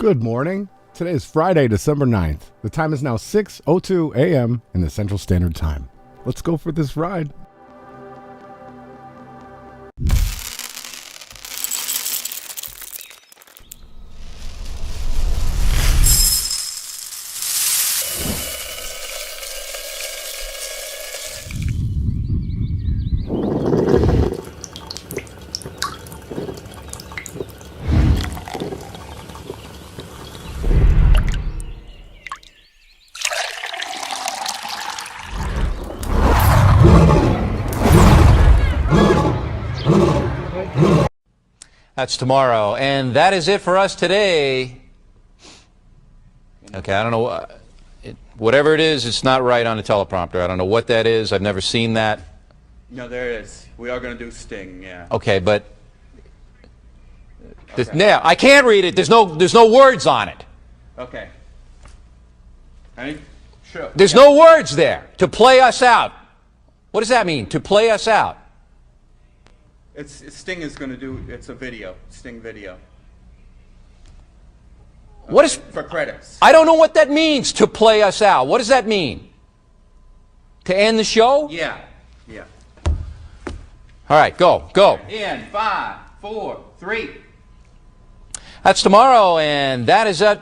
Good morning. Today is Friday, December 9th. The time is now 6:02 a.m. in the Central Standard Time. Let's go for this ride. That's tomorrow, and that is it for us today. Okay, I don't know. Whatever it is, it's not right on the teleprompter. I don't know what that is. I've never seen that. No, there it is. We are going to do Sting, yeah. Okay, but now I can't read it. There's no words on it. Okay. Sure. There's no words there. To play us out. What does that mean? To play us out. Sting is going to do. It's a video. Sting video. Okay. What is for credits? I don't know what that means. To play us out. What does that mean? To end the show? Yeah. Yeah. All right, go. In 5, 4, 3. That's tomorrow, and that is it.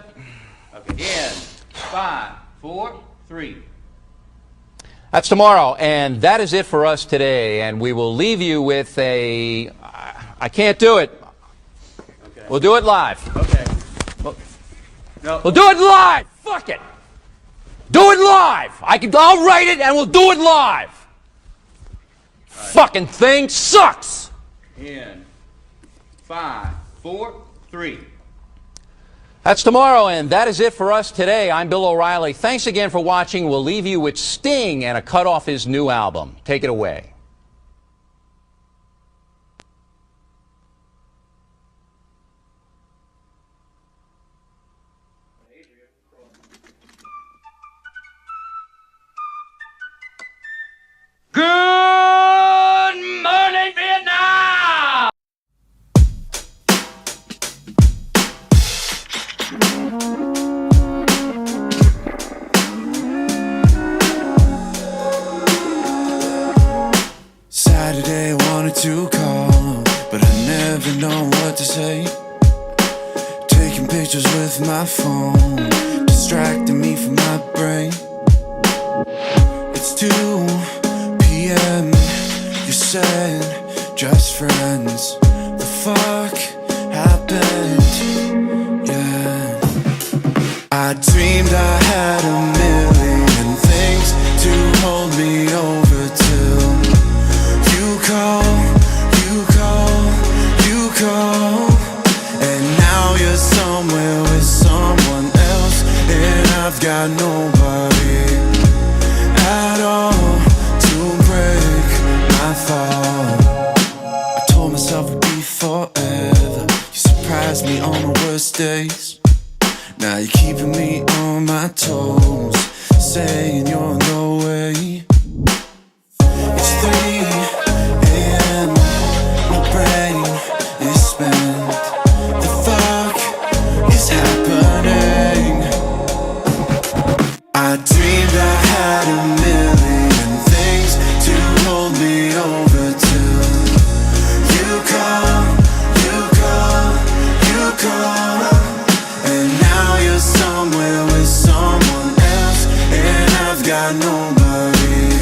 Okay. In 5, 4, 3. That's tomorrow, and that is it for us today. And we will leave you with a... I can't do it. Okay. We'll do it live. Okay. No. We'll do it live. Fuck it. Do it live. I'll write it, and we'll do it live. Right. Fucking thing sucks. In 5, 4, 3. That's tomorrow, and that is it for us today. I'm Bill O'Reilly. Thanks again for watching. We'll leave you with Sting and a cut off his new album. Take it away. Good morning, Vietnam! Saturday I wanted to call, but I never know what to say. Taking pictures with my phone, distracting me from my brain. It's 2 p.m. You said just friends. The fuck happened? Yeah, I dreamed I had a million things to hold me over till you call, and now you're somewhere with someone else, and I've got nobody at all to break my fall. I told myself it'd be forever. You surprised me on my worst days. Now you're keeping me on my toes, saying you're on the way. It's 3 a.m. My brain is spent. The fuck is happening? I dreamed I had a million things to hold me over till you call, and now you're somewhere with someone else, and I've got nobody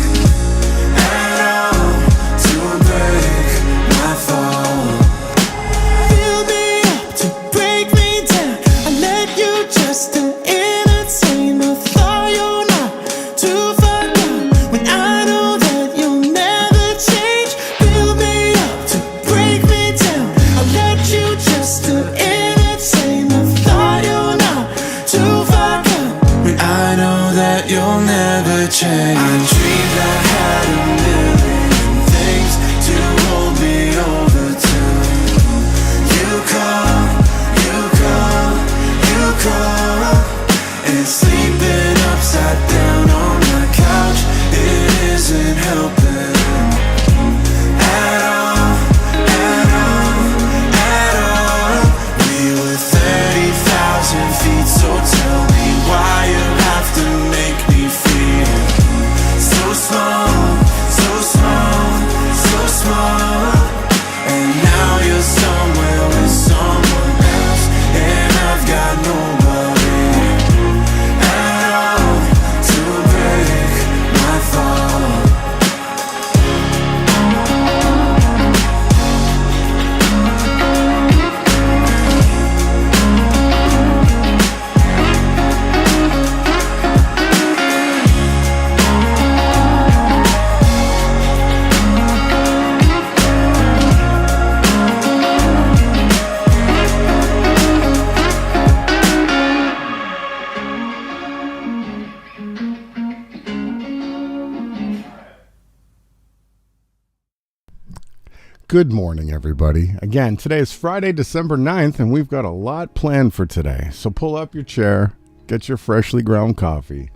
Good morning, everybody. Again, today is Friday, December 9th, and we've got a lot planned for today. So pull up your chair, get your freshly ground coffee.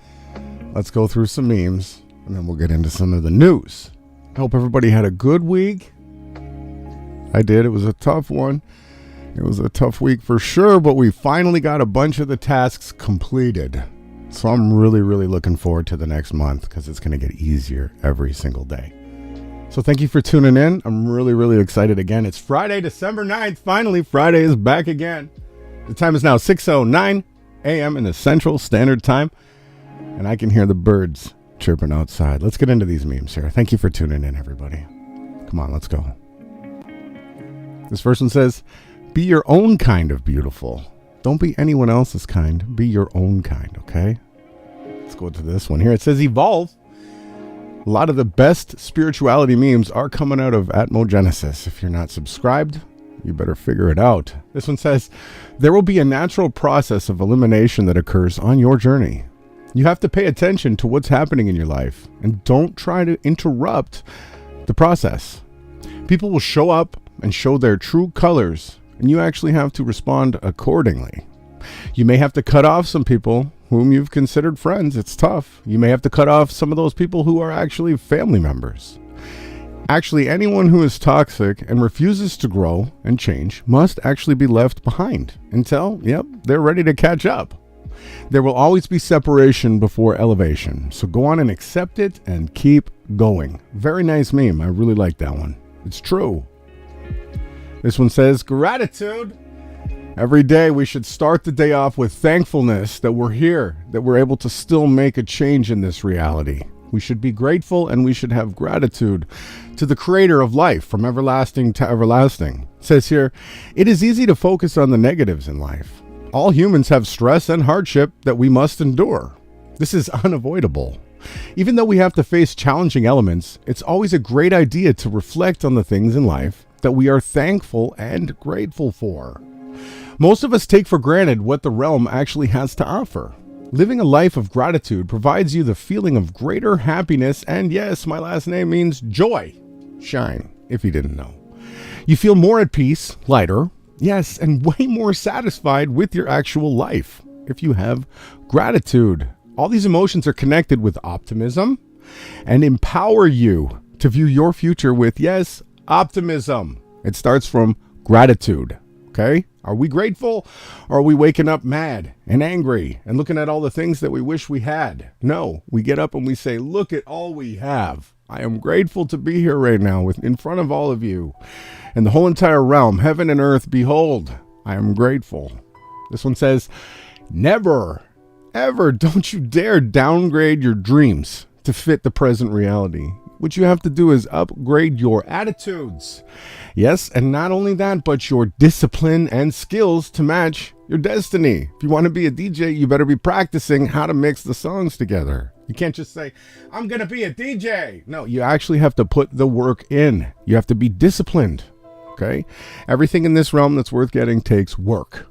Let's go through some memes, and then we'll get into some of the news. I hope everybody had a good week. I did. It was a tough one. It was a tough week for sure, but we finally got a bunch of the tasks completed. So I'm really, really looking forward to the next month because it's going to get easier every single day. So thank you for tuning in. I'm really, really excited again. It's Friday, December 9th. Finally, Friday is back again. The time is now 6:09 a.m. in the Central Standard Time, and I can hear the birds chirping outside. Let's get into these memes here. Thank you for tuning in, everybody. Come on, let's go. This first one says, be your own kind of beautiful. Don't be anyone else's kind. Be your own kind, okay? Let's go to this one here. It says, evolve. A lot of the best spirituality memes are coming out of Atmogenesis. If you're not subscribed, you better figure it out. This one says, there will be a natural process of elimination that occurs on your journey. You have to pay attention to what's happening in your life and don't try to interrupt the process. People will show up and show their true colors, and you actually have to respond accordingly. You may have to cut off some people whom you've considered friends. It's tough. You may have to cut off some of those people who are actually family members. Actually, anyone who is toxic and refuses to grow and change must actually be left behind until, they're ready to catch up. There will always be separation before elevation. So go on and accept it and keep going. Very nice meme. I really like that one. It's true. This one says, gratitude. Every day we should start the day off with thankfulness that we're here, that we're able to still make a change in this reality. We should be grateful and we should have gratitude to the creator of life from everlasting to everlasting. It says here, it is easy to focus on the negatives in life. All humans have stress and hardship that we must endure. This is unavoidable. Even though we have to face challenging elements, it's always a great idea to reflect on the things in life that we are thankful and grateful for. Most of us take for granted what the realm actually has to offer. Living a life of gratitude provides you the feeling of greater happiness, and yes, my last name means joy. Shine, if you didn't know. You feel more at peace, lighter, yes, and way more satisfied with your actual life if you have gratitude. All these emotions are connected with optimism and empower you to view your future with, yes, optimism. It starts from gratitude. Okay? Are we grateful, or are we waking up mad and angry and looking at all the things that we wish we had? No, we get up and we say, look at all we have. I am grateful to be here right now in front of all of you and the whole entire realm, heaven and earth. Behold, I am grateful. This one says, never, ever, don't you dare downgrade your dreams to fit the present reality. What you have to do is upgrade your attitudes. Yes, and not only that, but your discipline and skills to match your destiny. If you want to be a DJ, you better be practicing how to mix the songs together. You can't just say, I'm going to be a DJ. No, you actually have to put the work in. You have to be disciplined. Okay? Everything in this realm that's worth getting takes work.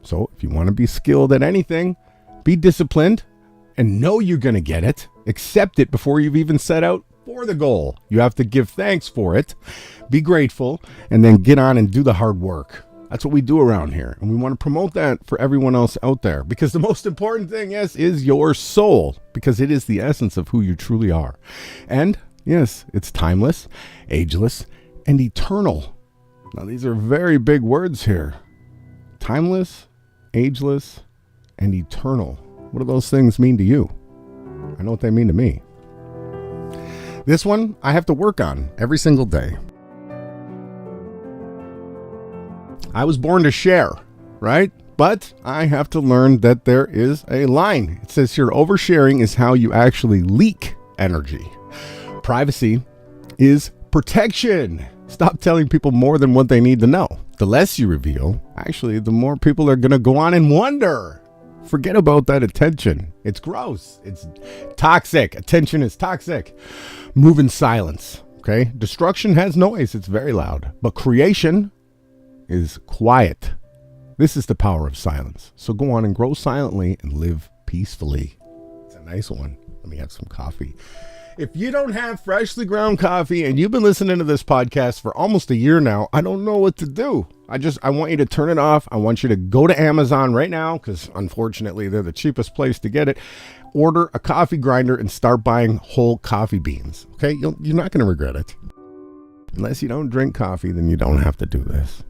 So if you want to be skilled at anything, be disciplined and know you're going to get it. Accept it before you've even set out for the goal. You have to give thanks for it, be grateful, and then get on and do the hard work. That's what we do around here. And we want to promote that for everyone else out there, because the most important thing, yes, is your soul, because it is the essence of who you truly are. And yes, it's timeless, ageless, and eternal. Now, these are very big words here. Timeless, ageless, and eternal. What do those things mean to you? I know what they mean to me. This one I have to work on every single day. I was born to share, right? But I have to learn that there is a line. It says here, oversharing is how you actually leak energy. Privacy is protection. Stop telling people more than what they need to know. The less you reveal, actually, the more people are going to go on and wonder. Forget about that attention. It's gross. It's toxic. Attention is toxic. Move in silence. Okay? Destruction has noise. It's very loud. But creation is quiet. This is the power of silence. So go on and grow silently and live peacefully. It's a nice one. Let me have some coffee. If you don't have freshly ground coffee and you've been listening to this podcast for almost a year now, I don't know what to do. I want you to turn it off. I want you to go to Amazon right now, because unfortunately they're the cheapest place to get it. Order a coffee grinder and start buying whole coffee beans. Okay, you're not going to regret it. Unless you don't drink coffee, then you don't have to do this.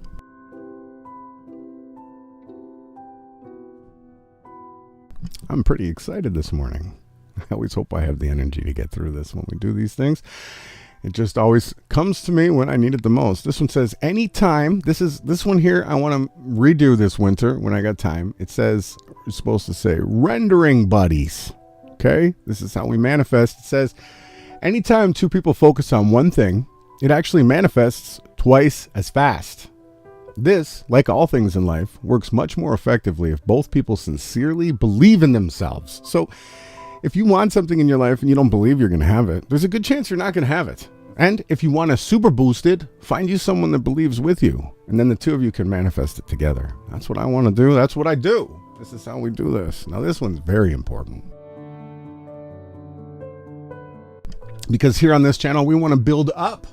I'm pretty excited this morning. I always hope I have the energy to get through this when we do these things. It just always comes to me when I need it the most. This one says, anytime, this one here, I want to redo this winter when I got time. It says, it's supposed to say, rendering buddies. Okay? This is how we manifest. It says, anytime two people focus on one thing, it actually manifests twice as fast. This, like all things in life, works much more effectively if both people sincerely believe in themselves. So, if you want something in your life and you don't believe you're going to have it, there's a good chance you're not going to have it. And if you want to super boost it, find you someone that believes with you. And then the two of you can manifest it together. That's what I want to do. That's what I do. This is how we do this. Now, this one's very important. Because here on this channel, we want to build up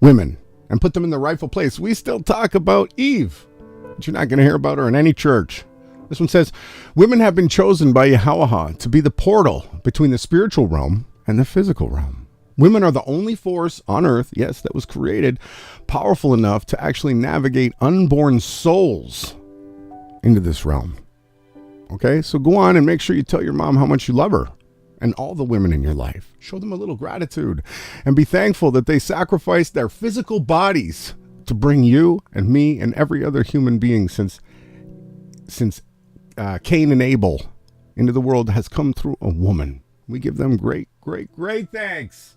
women and put them in the rightful place. We still talk about Eve, but you're not going to hear about her in any church. This one says, women have been chosen by Yahawah to be the portal between the spiritual realm and the physical realm. Women are the only force on earth, yes, that was created, powerful enough to actually navigate unborn souls into this realm. Okay, so go on and make sure you tell your mom how much you love her and all the women in your life. Show them a little gratitude and be thankful that they sacrificed their physical bodies to bring you and me and every other human being since Cain and Abel into the world has come through a woman. We give them great, great, great thanks.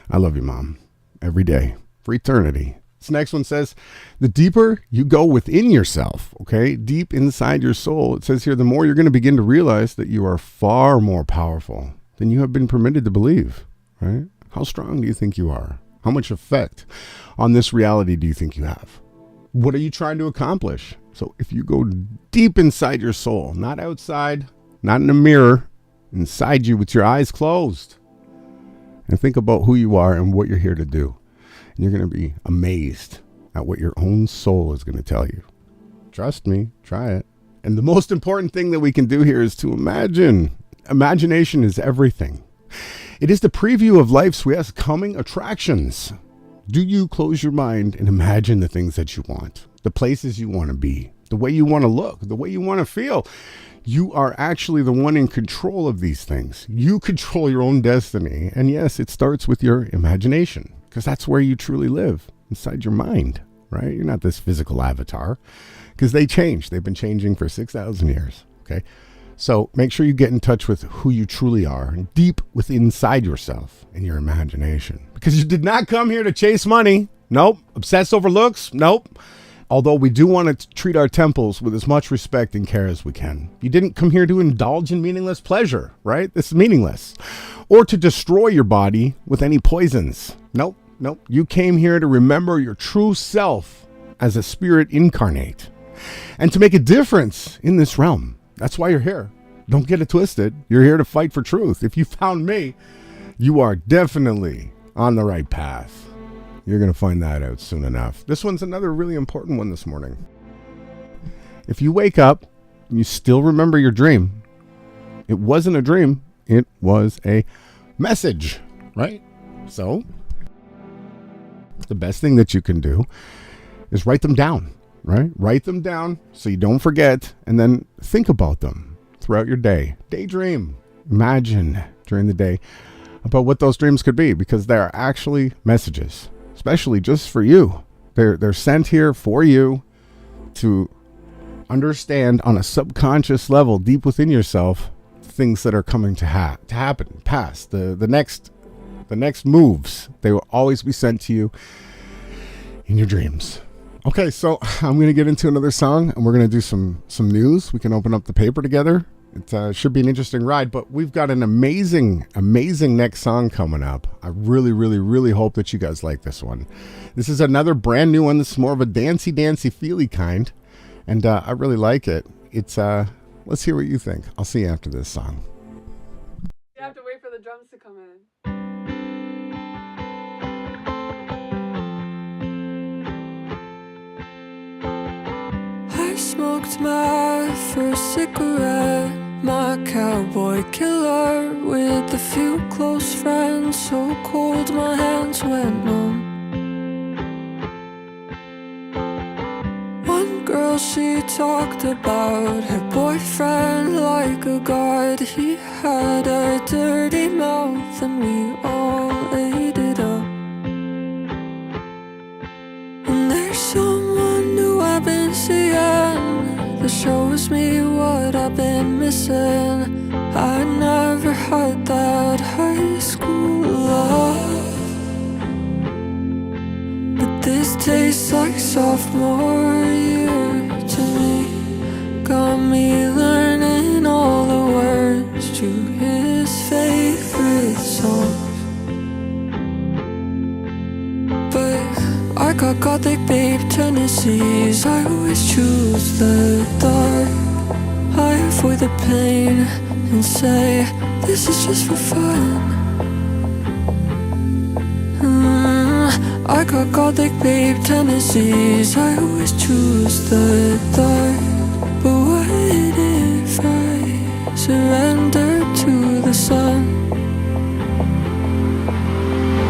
I love you, Mom, every day for eternity. This next one says, the deeper you go within yourself, okay, deep inside your soul, it says here, the more you're going to begin to realize that you are far more powerful than you have been permitted to believe, right? How strong do you think you are? How much effect on this reality do you think you have? What are you trying to accomplish? So if you go deep inside your soul, not outside, not in a mirror, inside you with your eyes closed, and think about who you are and what you're here to do, and you're going to be amazed at what your own soul is going to tell you. Trust me, try it. And the most important thing that we can do here is to imagine. Imagination is everything. It is the preview of life's coming attractions. Do you close your mind and imagine the things that you want, the places you want to be, the way you want to look, the way you want to feel? You are actually the one in control of these things. You control your own destiny. And yes, it starts with your imagination, because that's where you truly live, inside your mind, right? You're not this physical avatar, because they change. They've been changing for 6,000 years, okay? So make sure you get in touch with who you truly are, deep within inside yourself and your imagination. Because you did not come here to chase money. Nope. Obsess over looks. Nope. Although we do want to treat our temples with as much respect and care as we can. You didn't come here to indulge in meaningless pleasure, right? This is meaningless. Or to destroy your body with any poisons. Nope. Nope. You came here to remember your true self as a spirit incarnate and to make a difference in this realm. That's why you're here. Don't get it twisted. You're here to fight for truth. If you found me, you are definitely on the right path. You're going to find that out soon enough. This one's another really important one this morning. If you wake up and you still remember your dream, it wasn't a dream. It was a message, right? So the best thing that you can do is write them down, right? Write them down so you don't forget, and then think about them throughout your day. Daydream. Imagine during the day about what those dreams could be, because they are actually messages, especially just for you. They're sent here for you to understand on a subconscious level, deep within yourself, things that are coming to happen, past the next moves. They will always be sent to you in your dreams. Okay, so I'm going to get into another song, and we're going to do some news. We can open up the paper together. It should be an interesting ride, but we've got an amazing next song coming up. I really, really, really hope that you guys like this one. This is another brand new one. This is more of a dancey, feely kind, and I really like it. It's let's hear what you think. I'll see you after this song. You have to wait for the drums to come in. I smoked my first cigarette, my cowboy killer, with a few close friends, so cold my hands went numb. One girl, she talked about her boyfriend like a god. He had a dirty mouth and we all ate it up. And there's someone new I've been seeing that shows me what I've been missing. I never had that high school love, but this tastes like sophomore year to me. Got me learning all the words to his favorite songs. But I got gothic babe tendencies. I always choose the dark. I avoid the pain and say this is just for fun. I got gothic babe tendencies. I always choose the dark. But what if I surrender to the sun?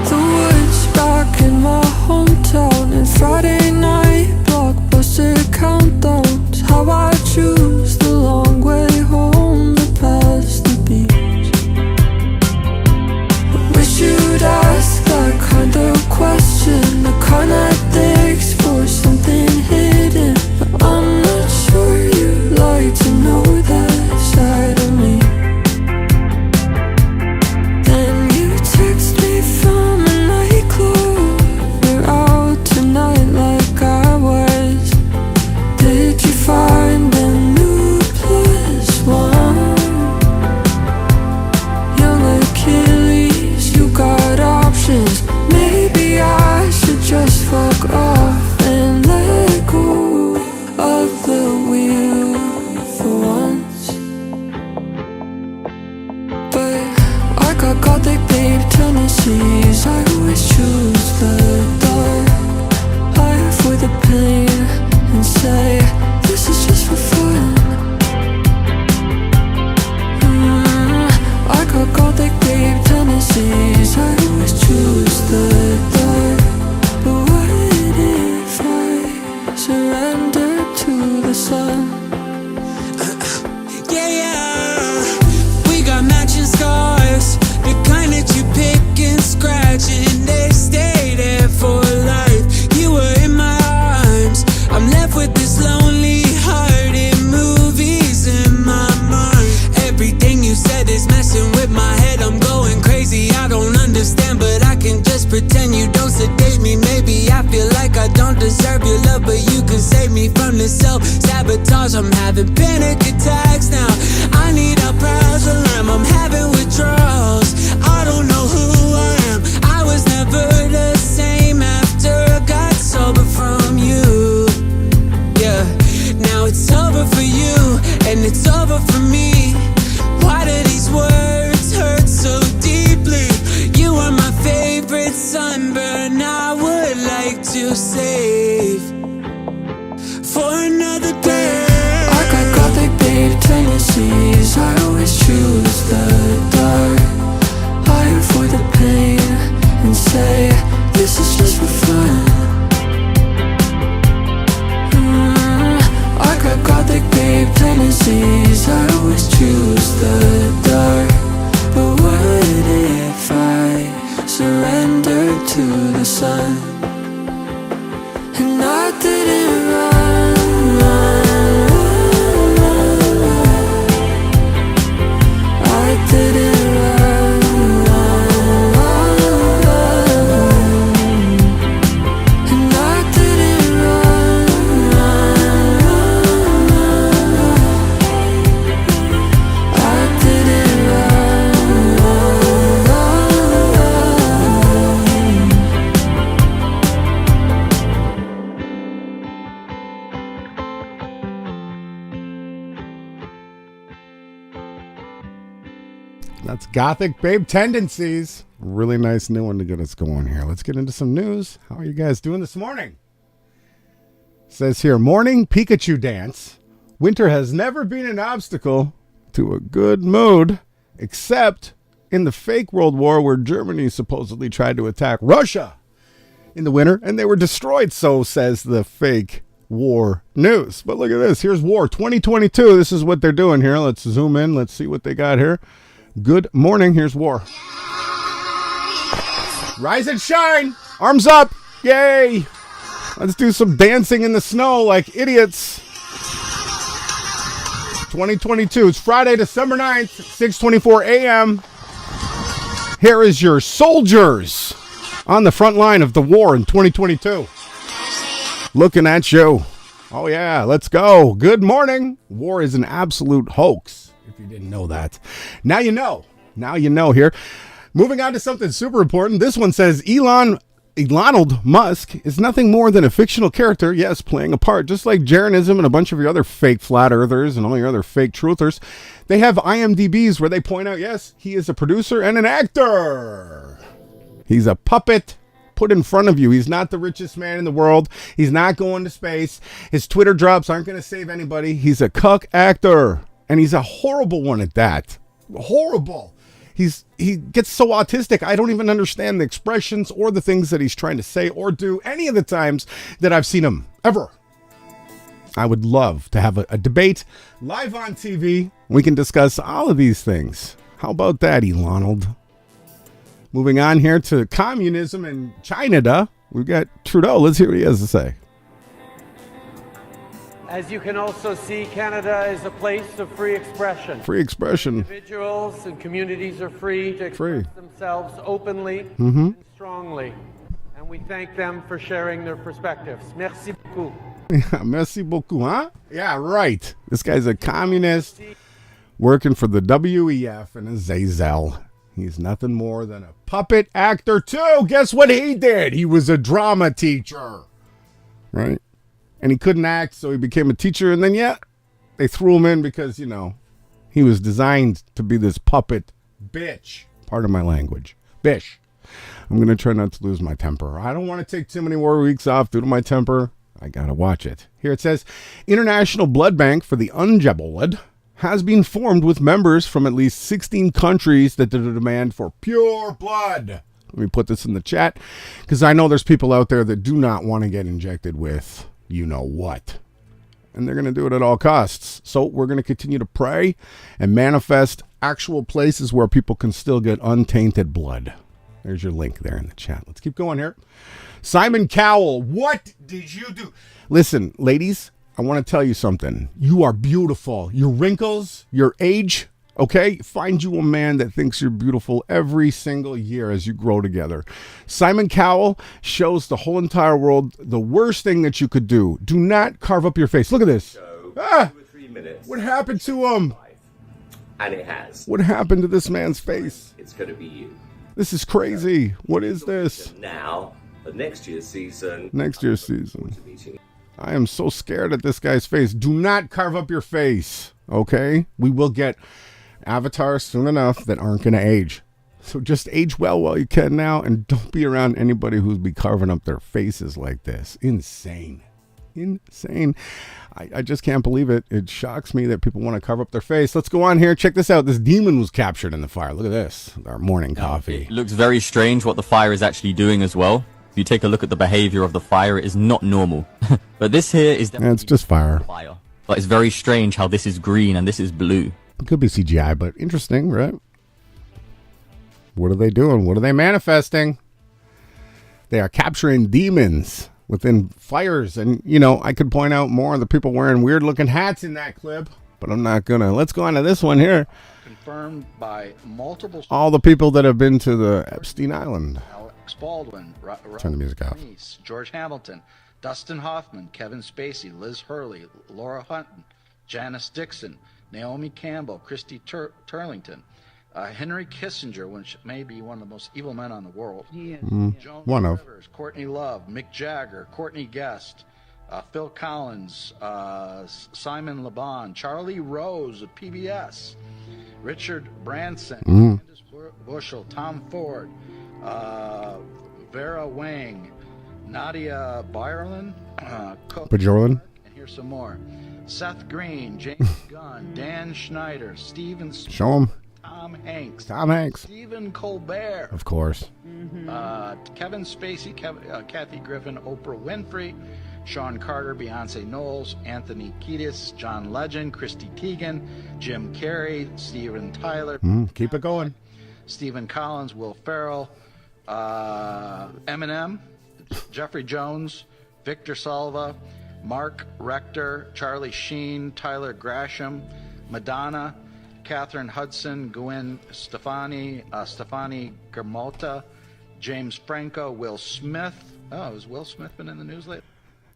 The woods back in my hometown, and Friday night blockbuster countdowns. How I choose the long way home, the past the beach. I wish you'd ask that kind of question, the kind that digs for something hidden. But I'm not sure you'd like to know that side of me. Then you text me from a nightclub, we're out tonight like I was. Did you find a new plus one? Young Achilles, you got options. Maybe I should just fuck off and let go of the wheel for once. But I got gothic babe tendencies. I always choose the dark. I avoid the pain and say this is just for fun. I got gothic babe tendencies. I always choose the dark. But what if I surrender to the sun? We got matching scars, the kind that you pick and scratch, and they stay there for life. You were in my arms, I'm left with this lonely heart in movies in my mind. Everything you said is messing with my head, I'm going crazy. I don't understand, but I can just pretend you don't sedate me. Maybe I feel like I don't deserve your love, but you can save me from this self-sabotage. I'm having panic attacks now, I need a prazolam. I'm having withdrawals, I don't know who I am. I was never the same after I got sober from you. Yeah, now it's over for you, and it's over for me. Why do these words hurt so deeply? You are my favorite sunburn, I would like to save for another day. I got gothic babe tendencies. I always choose the dark. I avoid the pain and say this is just for fun. I got gothic babe tendencies. I always choose the dark. But what if I surrender to the sun? And I didn't run. I didn't run. And I didn't run. That's Gothic Babe Tendencies. Really nice new one to get us going here. Let's get into some news. How are you guys doing this morning? Says here, morning Pikachu dance. Winter has never been an obstacle to a good mood, except in the fake World War where Germany supposedly tried to attack Russia in the winter, and they were destroyed, so says the fake war news. But look at this. Here's war 2022. This is what they're doing here. Let's zoom in. Let's see what they got here. Good morning. Here's war. Rise and shine. Arms up. Yay. Let's do some dancing in the snow like idiots. 2022. It's Friday, December 9th, 6:24 a.m. Here is your soldiers on the front line of the war in 2022. Looking at you. Oh, yeah, let's go. Good morning. War is an absolute hoax, if you didn't know that. Now you know. Now you know here. Moving on to something super important. This one says Elon Musk is nothing more than a fictional character, yes, playing a part, just like Jeranism and a bunch of your other fake flat earthers and all your other fake truthers. They have IMDb's where they point out, yes, he is a producer and an actor. He's a puppet put in front of you. He's not the richest man in the world. He's not going to space. His Twitter drops aren't going to save anybody. He's a cuck actor, and he's a horrible one at that. Horrible. He gets so autistic, I don't even understand the expressions or the things that he's trying to say or do any of the times that I've seen him, ever. I would love to have a debate live on TV. We can discuss all of these things. How about that, Elon? Moving on here to communism in China. We've got Trudeau. Let's hear what he has to say. As you can also see, Canada is a place of free expression. Free expression. Individuals and communities are free to express themselves openly and strongly. And we thank them for sharing their perspectives. Merci beaucoup. Merci beaucoup, huh? Yeah, right. This guy's a communist working for the WEF and a Zazel. He's nothing more than a puppet actor, too. Guess what he did? He was a drama teacher. Right? And he couldn't act, so he became a teacher. And then, yeah, they threw him in because, you know, he was designed to be this puppet bitch. Part of my language. Bish. I'm going to try not to lose my temper. I don't want to take too many more weeks off due to my temper. I got to watch it. Here it says, International Blood Bank for the Unjabbled has been formed with members from at least 16 countries that demand for pure blood. Let me put this in the chat because I know there's people out there that do not want to get injected with you know what. And they're going to do it at all costs. So we're going to continue to pray and manifest actual places where people can still get untainted blood. There's your link there in the chat. Let's keep going here. Simon Cowell, what did you do? Listen, ladies, I want to tell you something. You are beautiful. Your wrinkles, your age, okay? Find you a man that thinks you're beautiful every single year as you grow together. Simon Cowell shows the whole entire world the worst thing that you could do. Do not carve up your face. Look at this. 2 or 3 minutes. What happened to him? And it has. What happened to this man's face? It's going to be you. This is crazy. What is this? Now, the next year's season. Next year's season. I am so scared at this guy's face. Do not carve up your face, okay? We will get avatars soon enough that aren't going to age. So just age well while you can now, and don't be around anybody who's be carving up their faces like this. Insane. Insane. I just can't believe it. It shocks me that people want to carve up their face. Let's go on here. Check this out. This demon was captured in the fire. Look at this. Our morning coffee. It looks very strange what the fire is actually doing as well. If you take a look at the behavior of the fire, it is not normal. But this here is definitely it's just fire. But it's very strange how this is green and this is blue. It could be CGI, but interesting, right? What are they doing? What are they manifesting? They are capturing demons within fires. And, you know, I could point out more of the people wearing weird looking hats in that clip, but I'm not going to. Let's go on to this one here. Confirmed by multiple. All the people that have been to the Epstein Island. Alex Baldwin, Turn the music off. George Hamilton, Dustin Hoffman, Kevin Spacey, Liz Hurley, Laura Hutton, Janice Dixon, Naomi Campbell, Christy Turlington, Henry Kissinger, which may be one of the most evil men on the world. Joan one of. Rivers, Courtney Love, Mick Jagger, Courtney Guest, Phil Collins, Simon LeBon, Charlie Rose of PBS, Richard Branson, Candace Bushel, Tom Ford, Vera Wang, Nadia Byerlin, Bajorlin. and here's some more. Seth Green, James Gunn, Dan Schneider, Steven Spielberg, Show him. Tom Hanks, Stephen Colbert, of course, Kevin Spacey, Kathy Griffin, Oprah Winfrey, Sean Carter, Beyonce Knowles, Anthony Kiedis, John Legend, Christy Teigen, Jim Carrey, Steven Tyler, keep it going, Stephen Collins, Will Ferrell, Eminem, Jeffrey Jones, Victor Salva, Mark Rector, Charlie Sheen, Tyler Grasham, Madonna, Catherine Hudson, Gwen Stefani, Stefani Germota, James Franco, Will Smith. Oh, has Will Smith been in the news lately?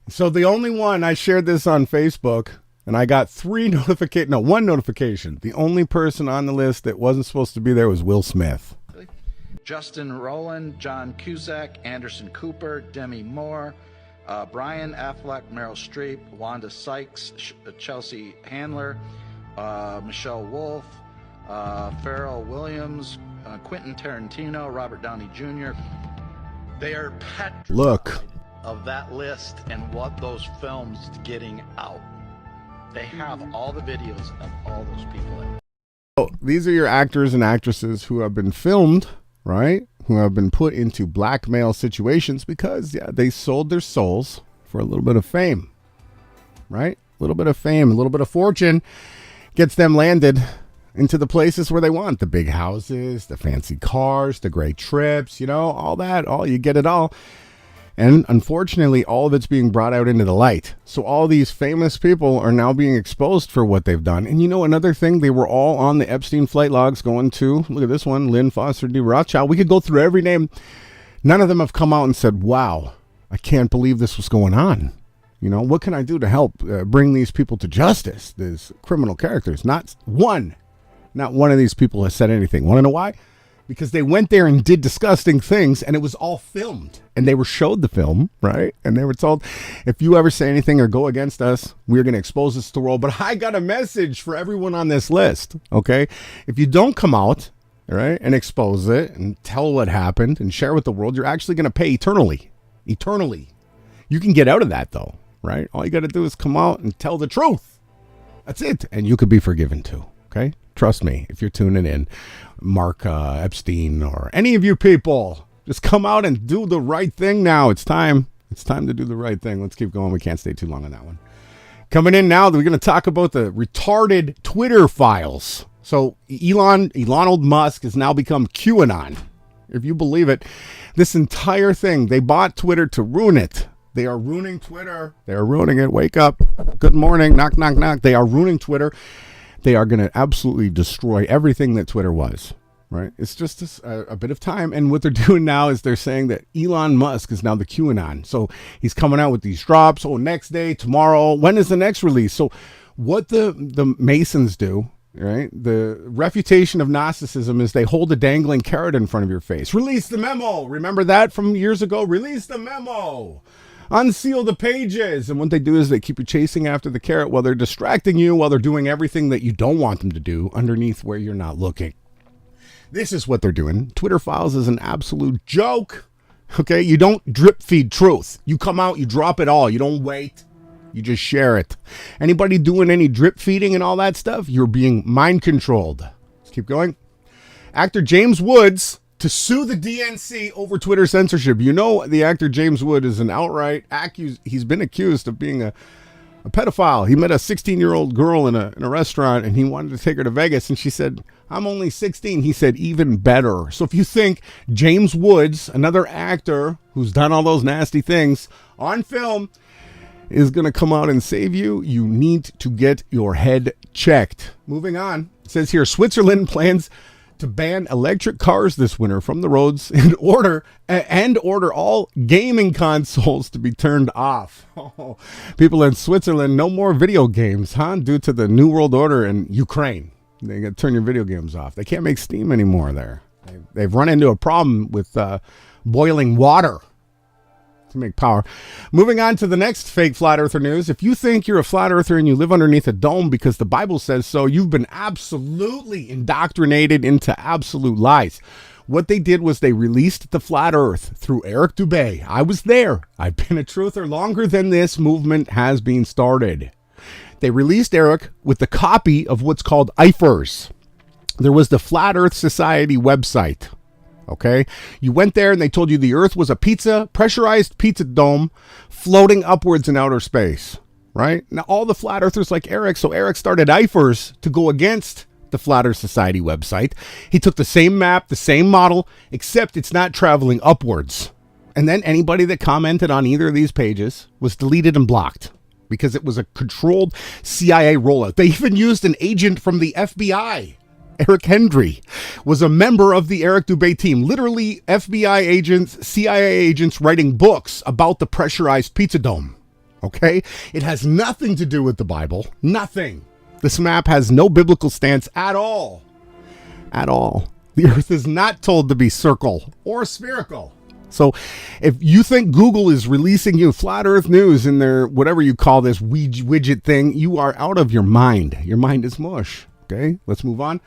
So the only one, I shared this on Facebook, and I got one notification. The only person on the list that wasn't supposed to be there was Will Smith. Justin Rowland, John Cusack, Anderson Cooper, Demi Moore, Brian Affleck, Meryl Streep, Wanda Sykes, Chelsea Handler, Michelle Wolf, Pharrell Williams, Quentin Tarantino, Robert Downey Jr. They are petrified of that list and what those films getting out. They have all the videos of all those people in. So these are your actors and actresses who have been filmed, right? Who have been put into blackmail situations because, they sold their souls for a little bit of fame, right? A little bit of fame, a little bit of fortune gets them landed into the places where they want. The big houses, the fancy cars, the great trips, all that, you get it all. And unfortunately, all of it's being brought out into the light. So all these famous people are now being exposed for what they've done. And another thing, they were all on the Epstein flight logs going to, look at this one, Lynn Foster D. Rothschild. We could go through every name. None of them have come out and said, wow, I can't believe this was going on. What can I do to help bring these people to justice, these criminal characters? Not one of these people has said anything. Want to know why? Because they went there and did disgusting things, and it was all filmed. And they were showed the film, right? And they were told, if you ever say anything or go against us, we're going to expose this to the world. But I got a message for everyone on this list, okay? If you don't come out, right, and expose it and tell what happened and share with the world, you're actually going to pay eternally. Eternally. You can get out of that, though, right? All you got to do is come out and tell the truth. That's it. And you could be forgiven, too, okay? Trust me, if you're tuning in, Mark Epstein or any of you people, just come out and do the right thing now. It's time. It's time to do the right thing. Let's keep going. We can't stay too long on that one. Coming in now, we're going to talk about the retarded Twitter files. So Elon Musk has now become QAnon. If you believe it, this entire thing, they bought Twitter to ruin it. They are ruining Twitter. They are ruining it. Wake up. Good morning. Knock, knock, knock. They are ruining Twitter. They are going to absolutely destroy everything that Twitter was, right? It's just a bit of time. And what they're doing now is they're saying that Elon Musk is now the QAnon. So he's coming out with these drops. Oh, next day, tomorrow. When is the next release? So what the Masons do, right? The refutation of Gnosticism is they hold a dangling carrot in front of your face. Release the memo. Remember that from years ago? Release the memo. Unseal the pages. And what they do is they keep you chasing after the carrot while they're distracting you, while they're doing everything that you don't want them to do underneath where you're not looking. This is what they're doing. Twitter files is an absolute joke. Okay, you don't drip feed truth. You come out, you drop it all. You don't wait. You just share it. Anybody doing any drip feeding and all that stuff, you're being mind controlled. Let's keep going. Actor James Woods to sue the DNC over Twitter censorship. The actor James Wood is an outright he's been accused of being a pedophile. He met a 16-year-old girl in a restaurant, and he wanted to take her to Vegas, and she said, I'm only 16. He said, even better. So if you think James Woods, another actor who's done all those nasty things on film, is going to come out and save you, you need to get your head checked. Moving on. It says here, Switzerland plans to ban electric cars this winter from the roads and order all gaming consoles to be turned off. Oh, people in Switzerland, no more video games, huh? Due to the New World Order in Ukraine. They got to turn your video games off. They can't make steam anymore there. They've run into a problem with boiling water. to make power. Moving on to the next fake flat earther news. If you think you're a flat earther and you live underneath a dome because the Bible says so, you've been absolutely indoctrinated into absolute lies. What they did was they released the flat earth through Eric Dubé. I was there. I've been a truther longer than this movement has been started. They released Eric with the copy of what's called IFERS. There was the Flat Earth Society website. Okay, you went there and they told you the earth was a pressurized pizza dome floating upwards in outer space, right? Now all the flat earthers like Eric, so Eric started IFERS to go against the Flat Earth Society website. He took the same map, the same model, except it's not traveling upwards. And then anybody that commented on either of these pages was deleted and blocked because it was a controlled CIA rollout. They even used an agent from the FBI. Eric Hendry was a member of the Eric Dubé team. Literally FBI agents, CIA agents writing books about the pressurized pizza dome. Okay? It has nothing to do with the Bible. Nothing. This map has no biblical stance at all. At all. The earth is not told to be circle or spherical. So if you think Google is releasing you flat earth news in their whatever you call this widget thing, you are out of your mind. Your mind is mush. Okay, let's move on.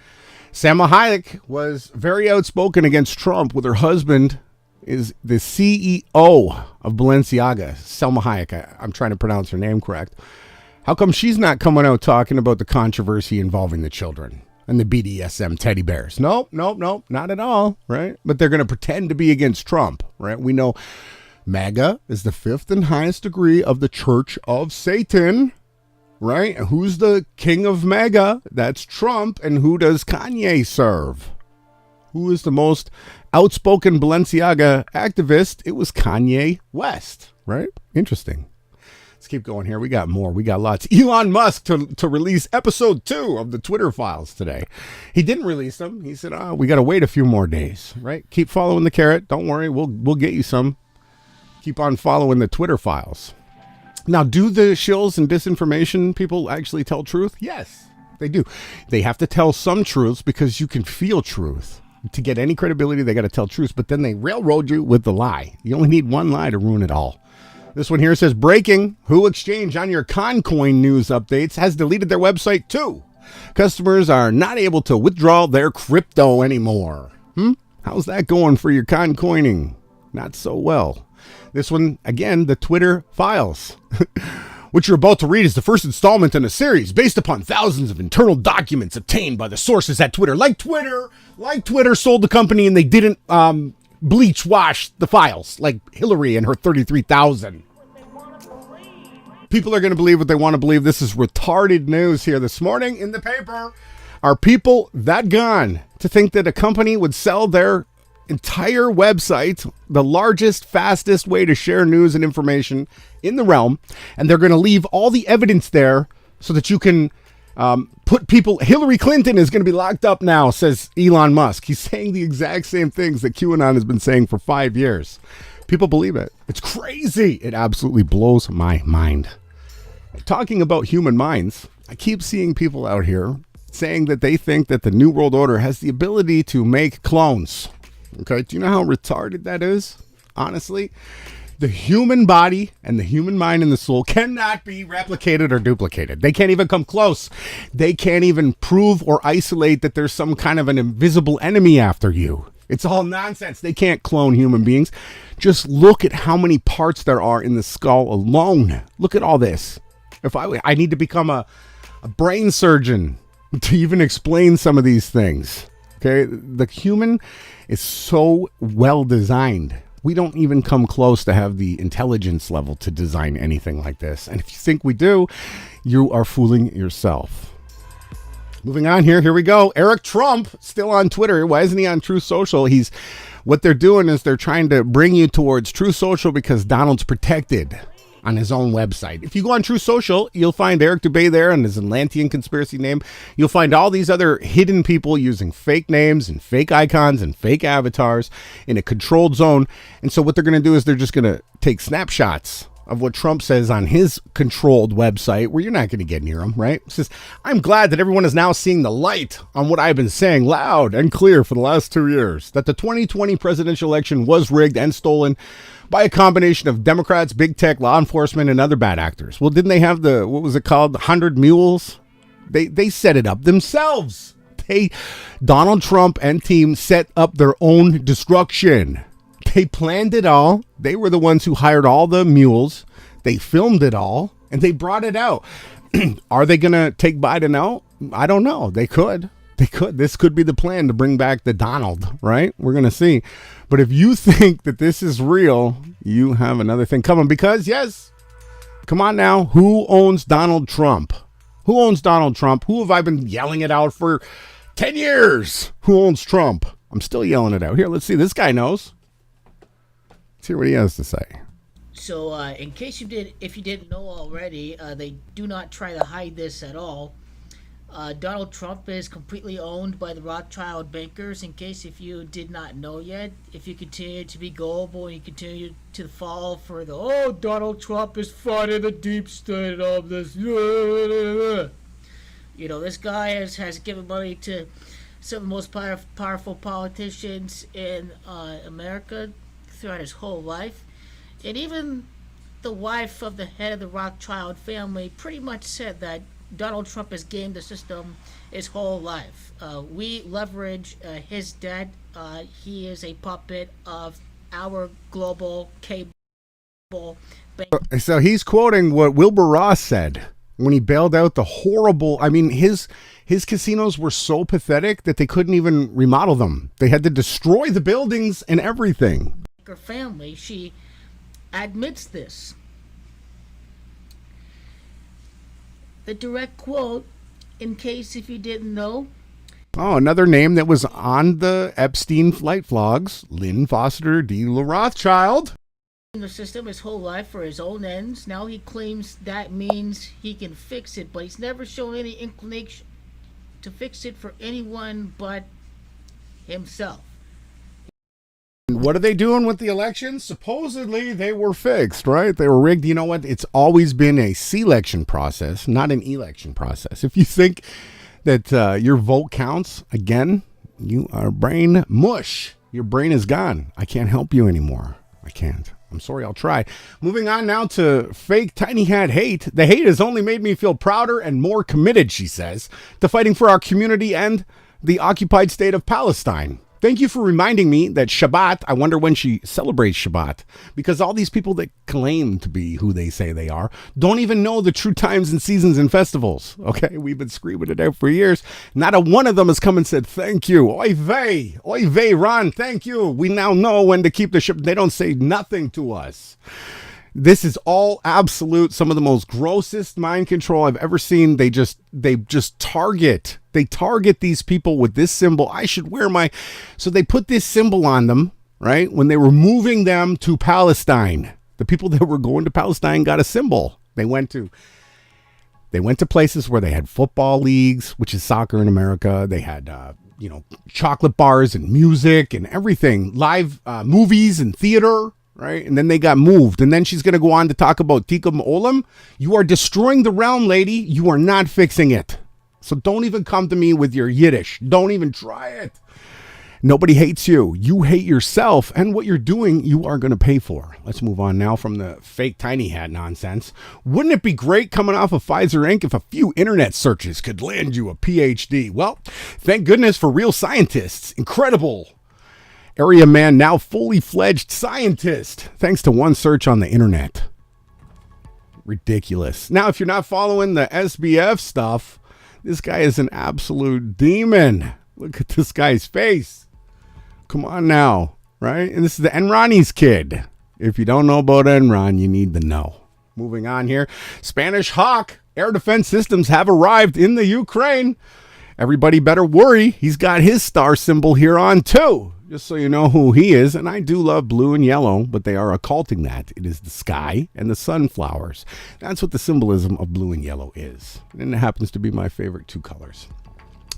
Salma Hayek was very outspoken against Trump with her husband is the CEO of Balenciaga, Salma Hayek. I'm trying to pronounce her name correct. How come she's not coming out talking about the controversy involving the children and the BDSM teddy bears? Nope, not at all, right? But they're going to pretend to be against Trump, right? We know MAGA is the fifth and highest degree of the Church of Satan, right? Who's the king of MAGA? That's Trump. And who does Kanye serve? Who is the most outspoken Balenciaga activist? It was Kanye West, right? Interesting. Let's keep going here. We got more. We got lots. Elon Musk to release episode 2 of the Twitter files today. He didn't release them. He said, we got to wait a few more days, right? Keep following the carrot. Don't worry. We'll get you some. Keep on following the Twitter files. Now, do the shills and disinformation people actually tell truth? Yes, they do. They have to tell some truths because you can feel truth. To get any credibility, they got to tell truth, but then they railroad you with the lie. You only need one lie to ruin it all. This one here says, breaking, Who Exchange on your Concoin news updates has deleted their website too. Customers are not able to withdraw their crypto anymore. How's that going for your Concoining? Not so well. This one, again, the Twitter files. What you're about to read is the first installment in a series based upon thousands of internal documents obtained by the sources at Twitter. Like Twitter sold the company and they didn't bleach wash the files like Hillary and her 33,000. People are going to believe what they want to believe. This is retarded news here this morning in the paper. Are people that gone to think that a company would sell their entire website, the largest, fastest way to share news and information in the realm, and they're going to leave all the evidence there so that you can put people... Hillary Clinton is going to be locked up now, says Elon Musk. He's saying the exact same things that QAnon has been saying for 5 years. People believe it. It's crazy. It absolutely blows my mind. Talking about human minds, I keep seeing people out here saying that they think that the New World Order has the ability to make clones. Okay, do you know how retarded that is? Honestly, the human body and the human mind and the soul cannot be replicated or duplicated. They can't even come close. They can't even prove or isolate that there's some kind of an invisible enemy after you. It's all nonsense. They can't clone human beings. Just look at how many parts there are in the skull alone. Look at all this. If I need to become a brain surgeon to even explain some of these things. Okay, the human is so well designed. We don't even come close to have the intelligence level to design anything like this. And if you think we do, you are fooling yourself. Moving on here we go. Eric Trump, still on Twitter. Why isn't he on Truth Social? What they're doing is they're trying to bring you towards Truth Social because Donald's protected on his own website. If you go on Truth Social, you'll find Eric Dubé there and his Atlantean conspiracy name. You'll find all these other hidden people using fake names and fake icons and fake avatars in a controlled zone. And so what they're going to do is they're just going to take snapshots of what Trump says on his controlled website, where you're not going to get near him, right? It says, I'm glad that everyone is now seeing the light on what I've been saying loud and clear for the last 2 years, that the 2020 presidential election was rigged and stolen by a combination of Democrats, big tech, law enforcement, and other bad actors. Well, didn't they have what was it called? 100 Mules? They set it up themselves. Donald Trump and team set up their own destruction. They planned it all. They were the ones who hired all the mules. They filmed it all, and they brought it out. Are they going to take Biden out? I don't know. They could. This could be the plan to bring back the Donald, right? We're going to see. But if you think that this is real, you have another thing coming. Because, yes, come on now. Who owns Donald Trump? Who owns Donald Trump? Who have I been yelling it out for 10 years? Who owns Trump? I'm still yelling it out. Here, let's see. This guy knows. Let's hear what he has to say. So, in case if you didn't know already, they do not try to hide this at all. Donald Trump is completely owned by the Rothschild bankers. In case if you did not know yet, if you continue to be gullible and you continue to fall for Donald Trump is funding the deep state of this. You know, this guy has given money to some of the most powerful politicians in America throughout his whole life. And even the wife of the head of the Rothschild family pretty much said that Donald Trump has gamed the system his whole life. We leverage his debt. He is a puppet of our global cable bank. So he's quoting what Wilbur Ross said when he bailed out the horrible, I mean, his casinos were so pathetic that they couldn't even remodel them. They had to destroy the buildings and everything. Her family, she admits this. The direct quote, in case if you didn't know. Oh, another name that was on the Epstein flight vlogs, Lynn Foster D. Rothschild. In the system his whole life for his own ends. Now he claims that means he can fix it, but he's never shown any inclination to fix it for anyone but himself. What are they doing with the elections? Supposedly they were fixed, right? They were rigged. You know what? It's always been a selection process, not an election process. If you think that your vote counts, again, you are brain mush. Your brain is gone. I can't help you anymore. I can't. I'm sorry, I'll try. Moving on now to fake tiny hat hate. The hate has only made me feel prouder and more committed, she says, to fighting for our community and the occupied state of Palestine. Thank you for reminding me that Shabbat, I wonder when she celebrates Shabbat, because all these people that claim to be who they say they are don't even know the true times and seasons and festivals. Okay, we've been screaming it out for years. Not a one of them has come and said, thank you. Oy vey, Ron, thank you. We now know when to keep the Shabbat. They don't say nothing to us. This is all absolute, some of the most grossest mind control I've ever seen. They just target. They target these people with this symbol. I should wear so they put this symbol on them, right? When they were moving them to Palestine, the people that were going to Palestine got a symbol. They went to places where they had football leagues, which is soccer in America. They had, chocolate bars and music and everything, live movies and theater. Right? And then they got moved. And then she's going to go on to talk about Tikkun Olam. You are destroying the realm, lady. You are not fixing it. So don't even come to me with your Yiddish. Don't even try it. Nobody hates you. You hate yourself. And what you're doing, you are going to pay for. Let's move on now from the fake tiny hat nonsense. Wouldn't it be great coming off of Pfizer Inc. if a few internet searches could land you a PhD? Well, thank goodness for real scientists. Incredible. Area man, now fully fledged scientist, thanks to one search on the internet. Ridiculous. Now, if you're not following the SBF stuff, this guy is an absolute demon. Look at this guy's face. Come on now, right? And this is the Enron's kid. If you don't know about Enron, you need to know. Moving on here. Spanish Hawk air defense systems have arrived in the Ukraine. Everybody better worry. He's got his star symbol here on too. Just so you know who he is, and I do love blue and yellow, but they are occulting that. It is the sky and the sunflowers. That's what the symbolism of blue and yellow is. And it happens to be my favorite two colors.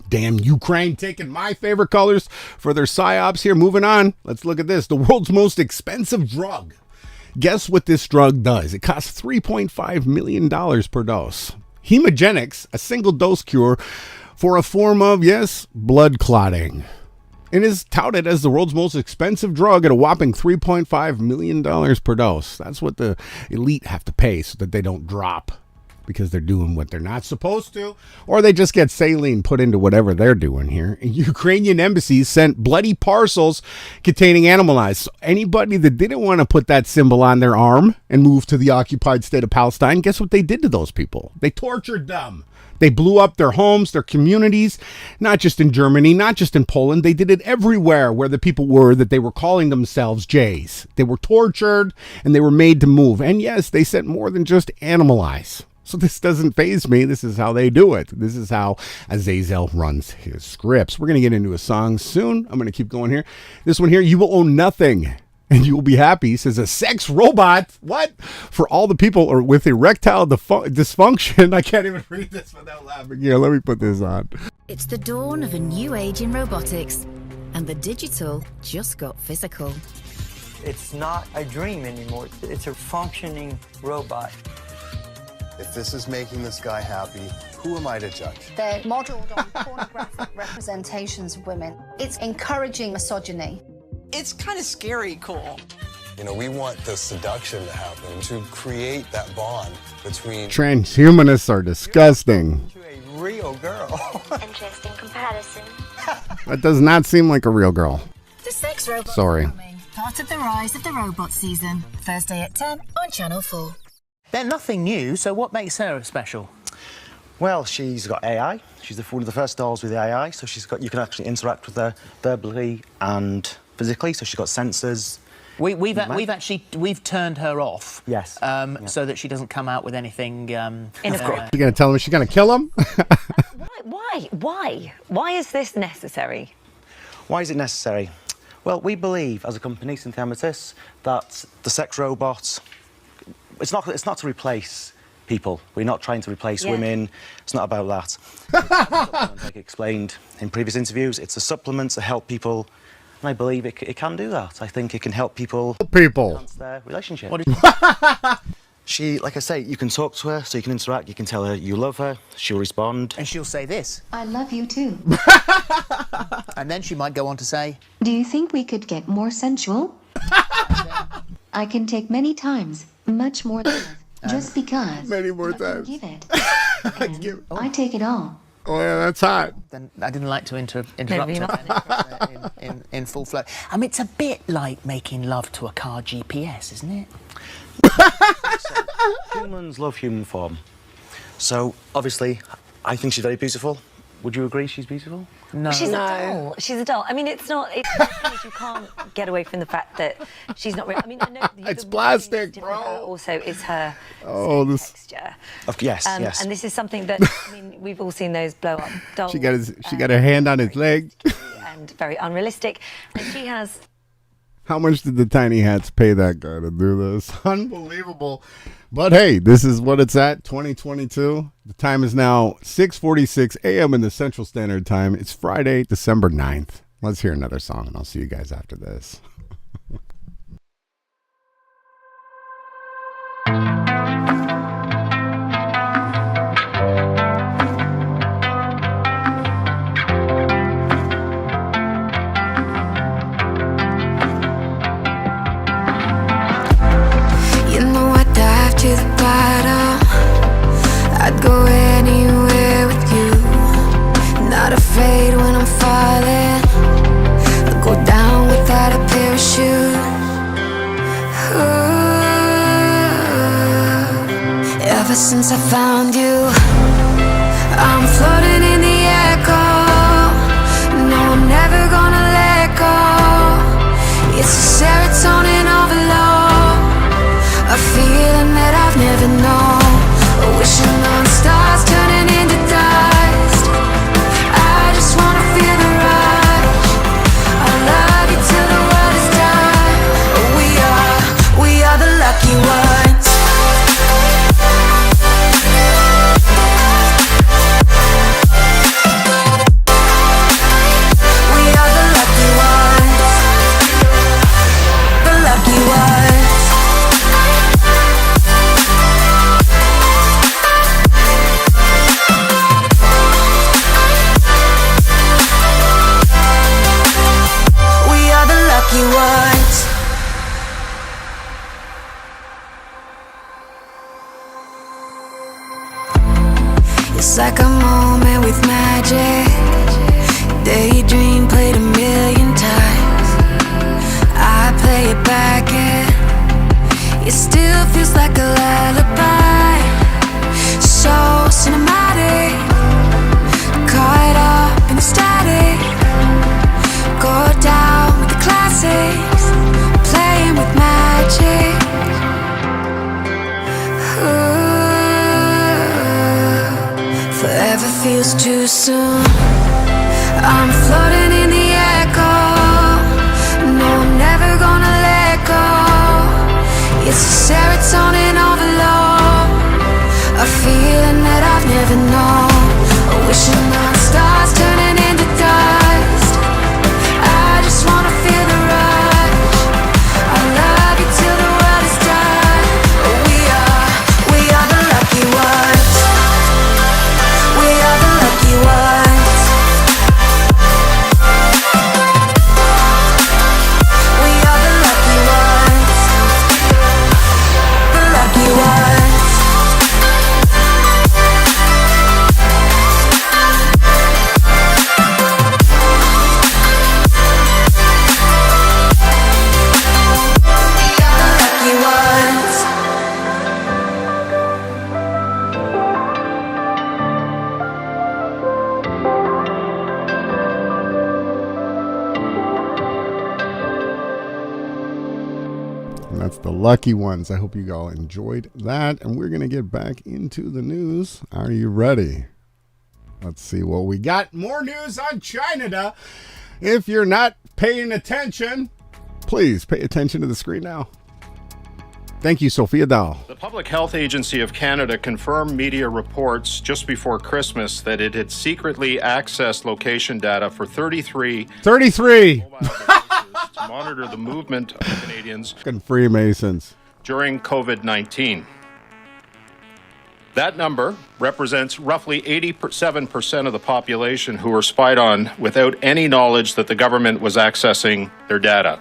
Damn Ukraine taking my favorite colors for their psyops here. Moving on, let's look at this. The world's most expensive drug Guess what this drug does? It costs $3.5 million per dose. Hemogenics, a single dose cure for a form of, yes, blood clotting. It is touted as the world's most expensive drug at a whopping $3.5 million per dose. That's what the elite have to pay so that they don't drop because they're doing what they're not supposed to, or they just get saline put into whatever they're doing here. Ukrainian embassies sent bloody parcels containing animal eyes. So anybody that didn't want to put that symbol on their arm and move to the occupied state of Palestine, guess what they did to those people? They tortured them. They blew up their homes, their communities, not just in Germany, not just in Poland. They did it everywhere where the people were that they were calling themselves Jays. They were tortured and they were made to move. And yes, they sent more than just animal eyes. So this doesn't faze me. This is how they do it. This is how Azazel runs his scripts. We're going to get into a song soon. I'm going to keep going here. This one here, You Will Own Nothing and You Will Be Happy, says a sex robot. What? For all the people or with erectile dysfunction. I can't even read this without laughing. Here, let me put this on. It's the dawn of a new age in robotics, and the digital just got physical. It's not a dream anymore. It's a functioning robot. If this is making this guy happy, who am I to judge? They're modeled on pornographic representations of women. It's encouraging misogyny. It's kind of scary cool. You know, we want the seduction to happen, to create that bond between... Transhumanists are disgusting. A real girl. Interesting comparison. That does not seem like a real girl. The sex robot. Sorry. Part of the rise of the robot season. Thursday at 10 on Channel 4. They're nothing new, so what makes her special? Well, she's got AI. She's one of the first dolls with AI, so you can actually interact with her verbally and physically. So she's got sensors. We've turned her off. Yes. So that she doesn't come out with anything. You're gonna tell him she's gonna kill him? Why is this necessary? Why is it necessary? Well, we believe as a company, Synthematis, that the sex robots. It's not to replace people. We're not trying to replace women. It's not about that. Like explained in previous interviews, it's a supplement to help people, and I believe it can do that. I think it can help people enhance their relationship. She, like I say, you can talk to her, so you can interact. You can tell her you love her. She'll respond, and she'll say this: I love you too. And then she might go on to say, Do you think we could get more sensual? I can take many times. Much more than just because. Many more times. Give it. I take it all. Oh yeah, that's hot. Then I didn't like to interrupt her in full flow. I mean, it's a bit like making love to a car GPS, isn't it? Humans love human form. So obviously, I think she's very beautiful. Would you agree she's beautiful? No. She's a doll. She's a doll. I mean, it's not. You can't get away from the fact that she's not real. I mean, I know it's plastic, bro. Also, is her texture. Yes, yes. And this is something that I mean, we've all seen those blow up dolls. She got her hand on his leg. And very unrealistic. And she has. How much did the tiny hats pay that guy to do this? Unbelievable. But hey, this is what it's at, 2022. The time is now 6:46 a.m. in the Central Standard Time. It's Friday, December 9th. Let's hear another song, and I'll see you guys after this. To the bottom, I'd go anywhere with you. Not afraid when I'm falling, I'll go down without a parachute. Ooh. Ever since I found you, I'm floating in the echo. No, I'm never gonna let go. It's a serotonin overload. A feeling that I've never known. Wishing on stars turning into dust. I just wanna feel the rush. I love you till the world is done. We are the lucky ones. We are the lucky ones. It's like a moment with magic. Daydream played a million times. I play it back and it still feels like a lullaby. So cinematic, caught up in the static. Go down with the classics, playing with magic. Ooh, forever feels too soon. I'm floating in the echo. No, I'm never gonna let go. It's a serotonin overload, a feeling that I've never known. Wishing on stars turning into dust. I just wanna feel the rush. I love you till the world is done. We are the lucky ones. We are the lucky ones. We are the lucky ones. The lucky ones. And that's the lucky ones. I hope you all enjoyed that. And we're going to get back into the news. Are you ready? Let's see what we got. More news on China. If you're not paying attention, please pay attention to the screen now. Thank you, Sophia Dahl. The Public Health Agency of Canada confirmed media reports just before Christmas that it had secretly accessed location data for 33 mobile devices to monitor the movement of Canadians Fucking Freemasons during COVID-19. That number represents roughly 87% of the population who were spied on without any knowledge that the government was accessing their data.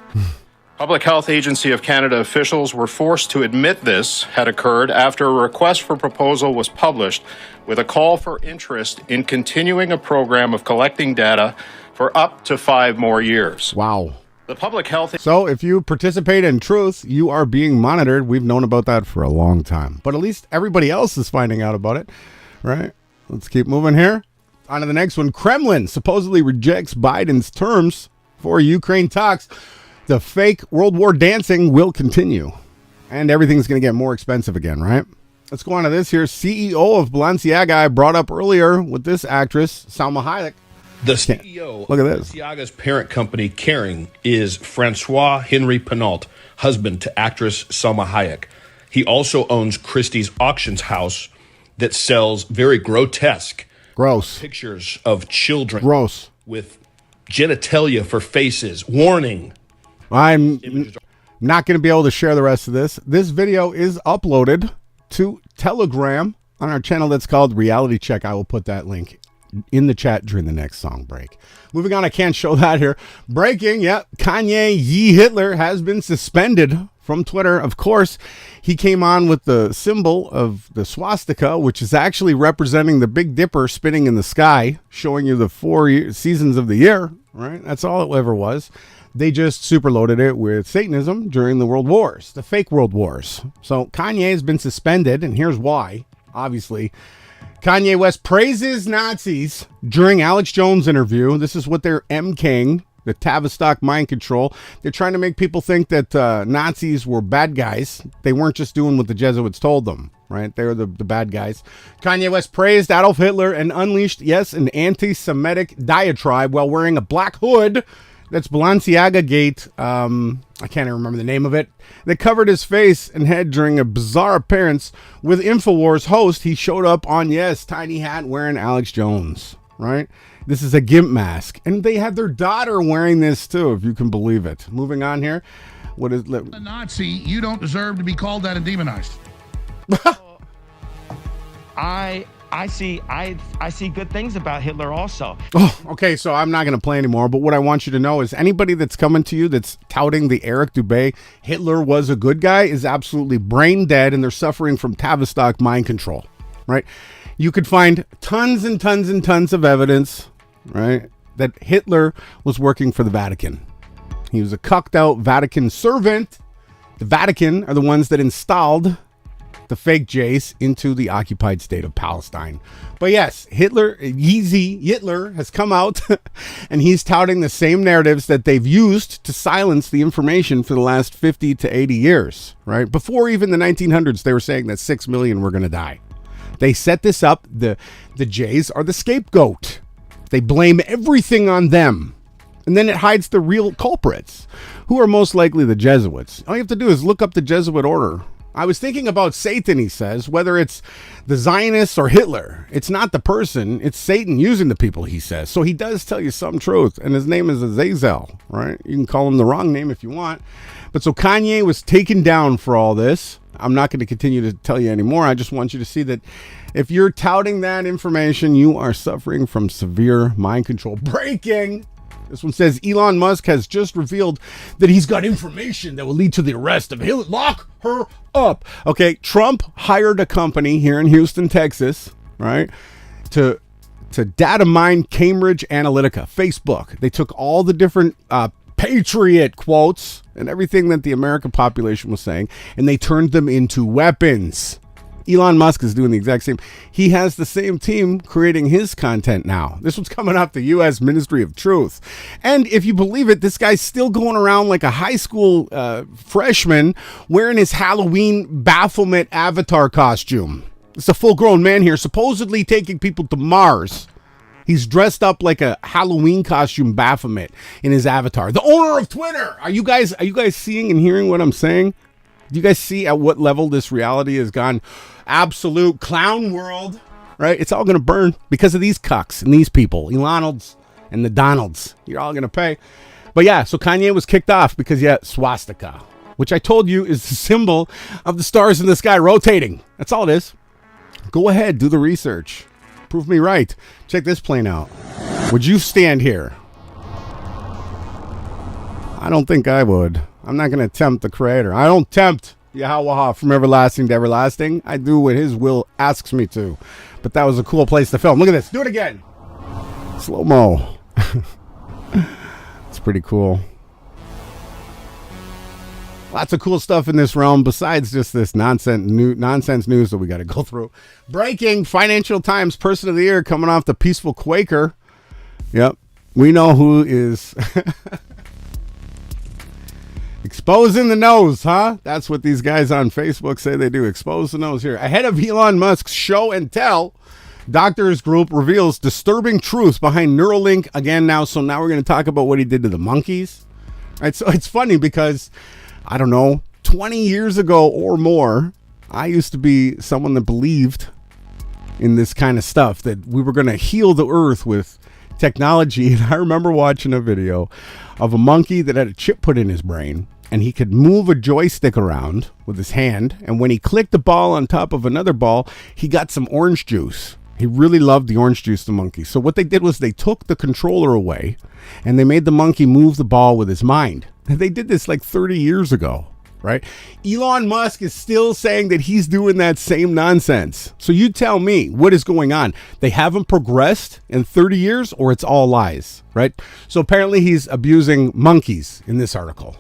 Public Health Agency of Canada officials were forced to admit this had occurred after a request for proposal was published with a call for interest in continuing a program of collecting data for up to 5 more years. Wow. The Public Health... So if you participate in truth, you are being monitored. We've known about that for a long time. But at least everybody else is finding out about it, right? Let's keep moving here. On to the next one. Kremlin supposedly rejects Biden's terms for Ukraine talks. The fake World War dancing will continue. And everything's going to get more expensive again, right? Let's go on to this here. CEO of Balenciaga, I brought up earlier with this actress, Salma Hayek. The CEO Look at of this. Balenciaga's parent company, Kering, is Francois Henry Penault, husband to actress Salma Hayek. He also owns Christie's Auctions House that sells very grotesque pictures of children with genitalia for faces. Warning. I'm not going to be able to share the rest of this. This video is uploaded to Telegram on our channel that's called Reality Check. I will put that link in the chat during the next song break. Moving on, I can't show that here. Breaking, Kanye Ye Hitler has been suspended from Twitter. Of course, he came on with the symbol of the swastika, which is actually representing the Big Dipper spinning in the sky, showing you the 4 seasons of the year, right? That's all it ever was. They just superloaded it with Satanism during the World Wars, the fake World Wars. So Kanye has been suspended, and here's why. Obviously, Kanye West praises Nazis during Alex Jones' interview. This is what they're MKing, the Tavistock mind control. They're trying to make people think that Nazis were bad guys. They weren't just doing what the Jesuits told them, right? They were the bad guys. Kanye West praised Adolf Hitler and unleashed, an anti-Semitic diatribe while wearing a black hood. That's Balenciaga Gate. I can't even remember the name of it. That covered his face and head during a bizarre appearance with InfoWars host. He showed up on, tiny hat wearing Alex Jones, right? This is a GIMP mask. And they had their daughter wearing this too, if you can believe it. Moving on here. What is a Nazi? You don't deserve to be called that and demonized. I see good things about Hitler also. Oh, okay, so I'm not going to play anymore, but what I want you to know is anybody that's coming to you that's touting the Eric Dubé Hitler was a good guy is absolutely brain dead, and they're suffering from Tavistock mind control, right? you could find tons and tons and tons of evidence, right, that Hitler was working for the Vatican. He was a cucked out Vatican servant. The Vatican are the ones that installed the fake Jace into the occupied state of Palestine. But yes, Hitler has come out and he's touting the same narratives that they've used to silence the information for the last 50 to 80 years, right? Before even the 1900s, they were saying that 6 million were going to die. They set this up. The Jays are the scapegoat. They blame everything on them. And then it hides the real culprits, who are most likely the Jesuits. All you have to do is look up the Jesuit order. I was thinking about Satan, he says, whether it's the Zionists or Hitler. It's not the person, it's Satan using the people, he says. So he does tell you some truth, and his name is Azazel, right? You can call him the wrong name if you want. But so Kanye was taken down for all this. I'm not going to continue to tell you anymore. I just want you to see that if you're touting that information, you are suffering from severe mind control. Breaking! This one says Elon Musk has just revealed that he's got information that will lead to the arrest of Hillary. Lock her up. Okay, Trump hired a company here in Houston, Texas, right, to data mine Cambridge Analytica, Facebook. They took all the different patriot quotes and everything that the American population was saying, and they turned them into weapons. Elon Musk is doing the exact same. He has the same team creating his content now. This one's coming off the U.S. Ministry of Truth. And if you believe it, this guy's still going around like a high school freshman wearing his Halloween Baphomet avatar costume. It's a full-grown man here, supposedly taking people to Mars. He's dressed up like a Halloween costume Baphomet in his avatar. The owner of Twitter. Are you guys seeing and hearing what I'm saying? Do you guys see at what level this reality has gone? Absolute clown world, right? It's all going to burn because of these cucks and these people, Elonalds and the Donalds. You're all going to pay. But yeah, so Kanye was kicked off because, yeah, swastika, which I told you is the symbol of the stars in the sky rotating. That's all it is. Go ahead, do the research. Prove me right. Check this plane out. Would you stand here? I don't think I would. I'm not going to tempt the creator. I don't tempt Yahawahashai from everlasting to everlasting. I do what his will asks me to. But that was a cool place to film. Look at this. Do it again. Slow-mo. It's pretty cool. Lots of cool stuff in this realm besides just this nonsense news that we got to go through. Breaking Financial Times Person of the Year coming off the Peaceful Quaker. Yep. We know who is... Exposing the nose, huh? That's what these guys on Facebook say they do. Expose the nose here. Ahead of Elon Musk's show and tell, doctors group reveals disturbing truths behind Neuralink again now. So now we're going to talk about what he did to the monkeys. All right, so it's funny because, I don't know, 20 years ago or more, I used to be someone that believed in this kind of stuff, that we were going to heal the earth with technology. And I remember watching a video of a monkey that had a chip put in his brain, and he could move a joystick around with his hand, and when he clicked the ball on top of another ball, he got some orange juice. He really loved the orange juice, the monkey. So what they did was they took the controller away and they made the monkey move the ball with his mind. And they did this like 30 years ago, right? Elon Musk is still saying that he's doing that same nonsense. So you tell me, what is going on? They haven't progressed in 30 years, or it's all lies, right? So apparently he's abusing monkeys in this article,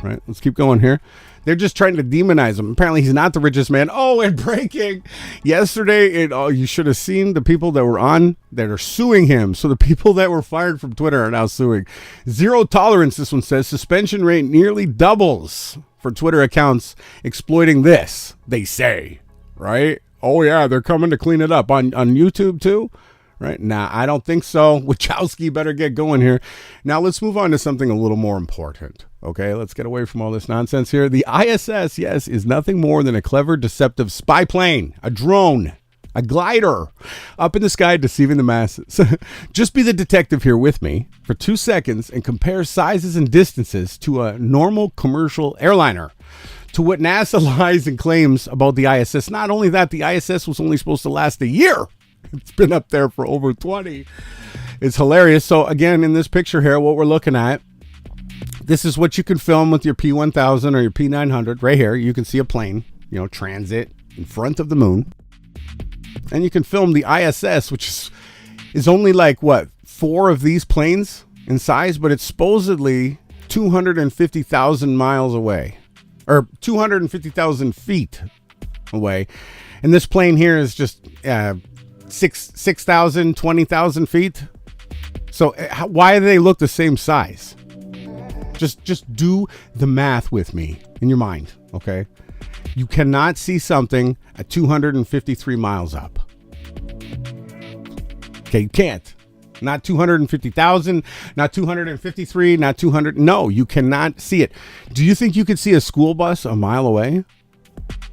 right? Let's keep going here. They're just trying to demonize him. Apparently he's not the richest man. Oh, and breaking yesterday, you should have seen the people that were on that are suing him. So the people that were fired from Twitter are now suing. Zero tolerance, this one says. Suspension rate nearly doubles for Twitter accounts exploiting this, they say, right? Oh yeah, they're coming to clean it up on YouTube too, right? Nah, I don't think so. Wachowski better get going here. Now let's move on to something a little more important. Okay, let's get away from all this nonsense here. The ISS, yes, is nothing more than a clever, deceptive spy plane, a drone, a glider up in the sky deceiving the masses. Just be the detective here with me for 2 seconds and compare sizes and distances to a normal commercial airliner to what NASA lies and claims about the ISS. Not only that, the ISS was only supposed to last a year. It's been up there for over 20. It's hilarious. So again, in this picture here, what we're looking at, this is what you can film with your P1000 or your P900 right here. You can see a plane, transit in front of the moon. And you can film the ISS, which is only like, 4 of these planes in size, but it's supposedly 250,000 miles away, or 250,000 feet away. And this plane here is just 6,000, 20,000 feet. So why do they look the same size? Just do the math with me in your mind, okay? You cannot see something at 253 miles up. Okay, you can't. Not 250,000, not 253, not 200. No, you cannot see it. Do you think you could see a school bus a mile away?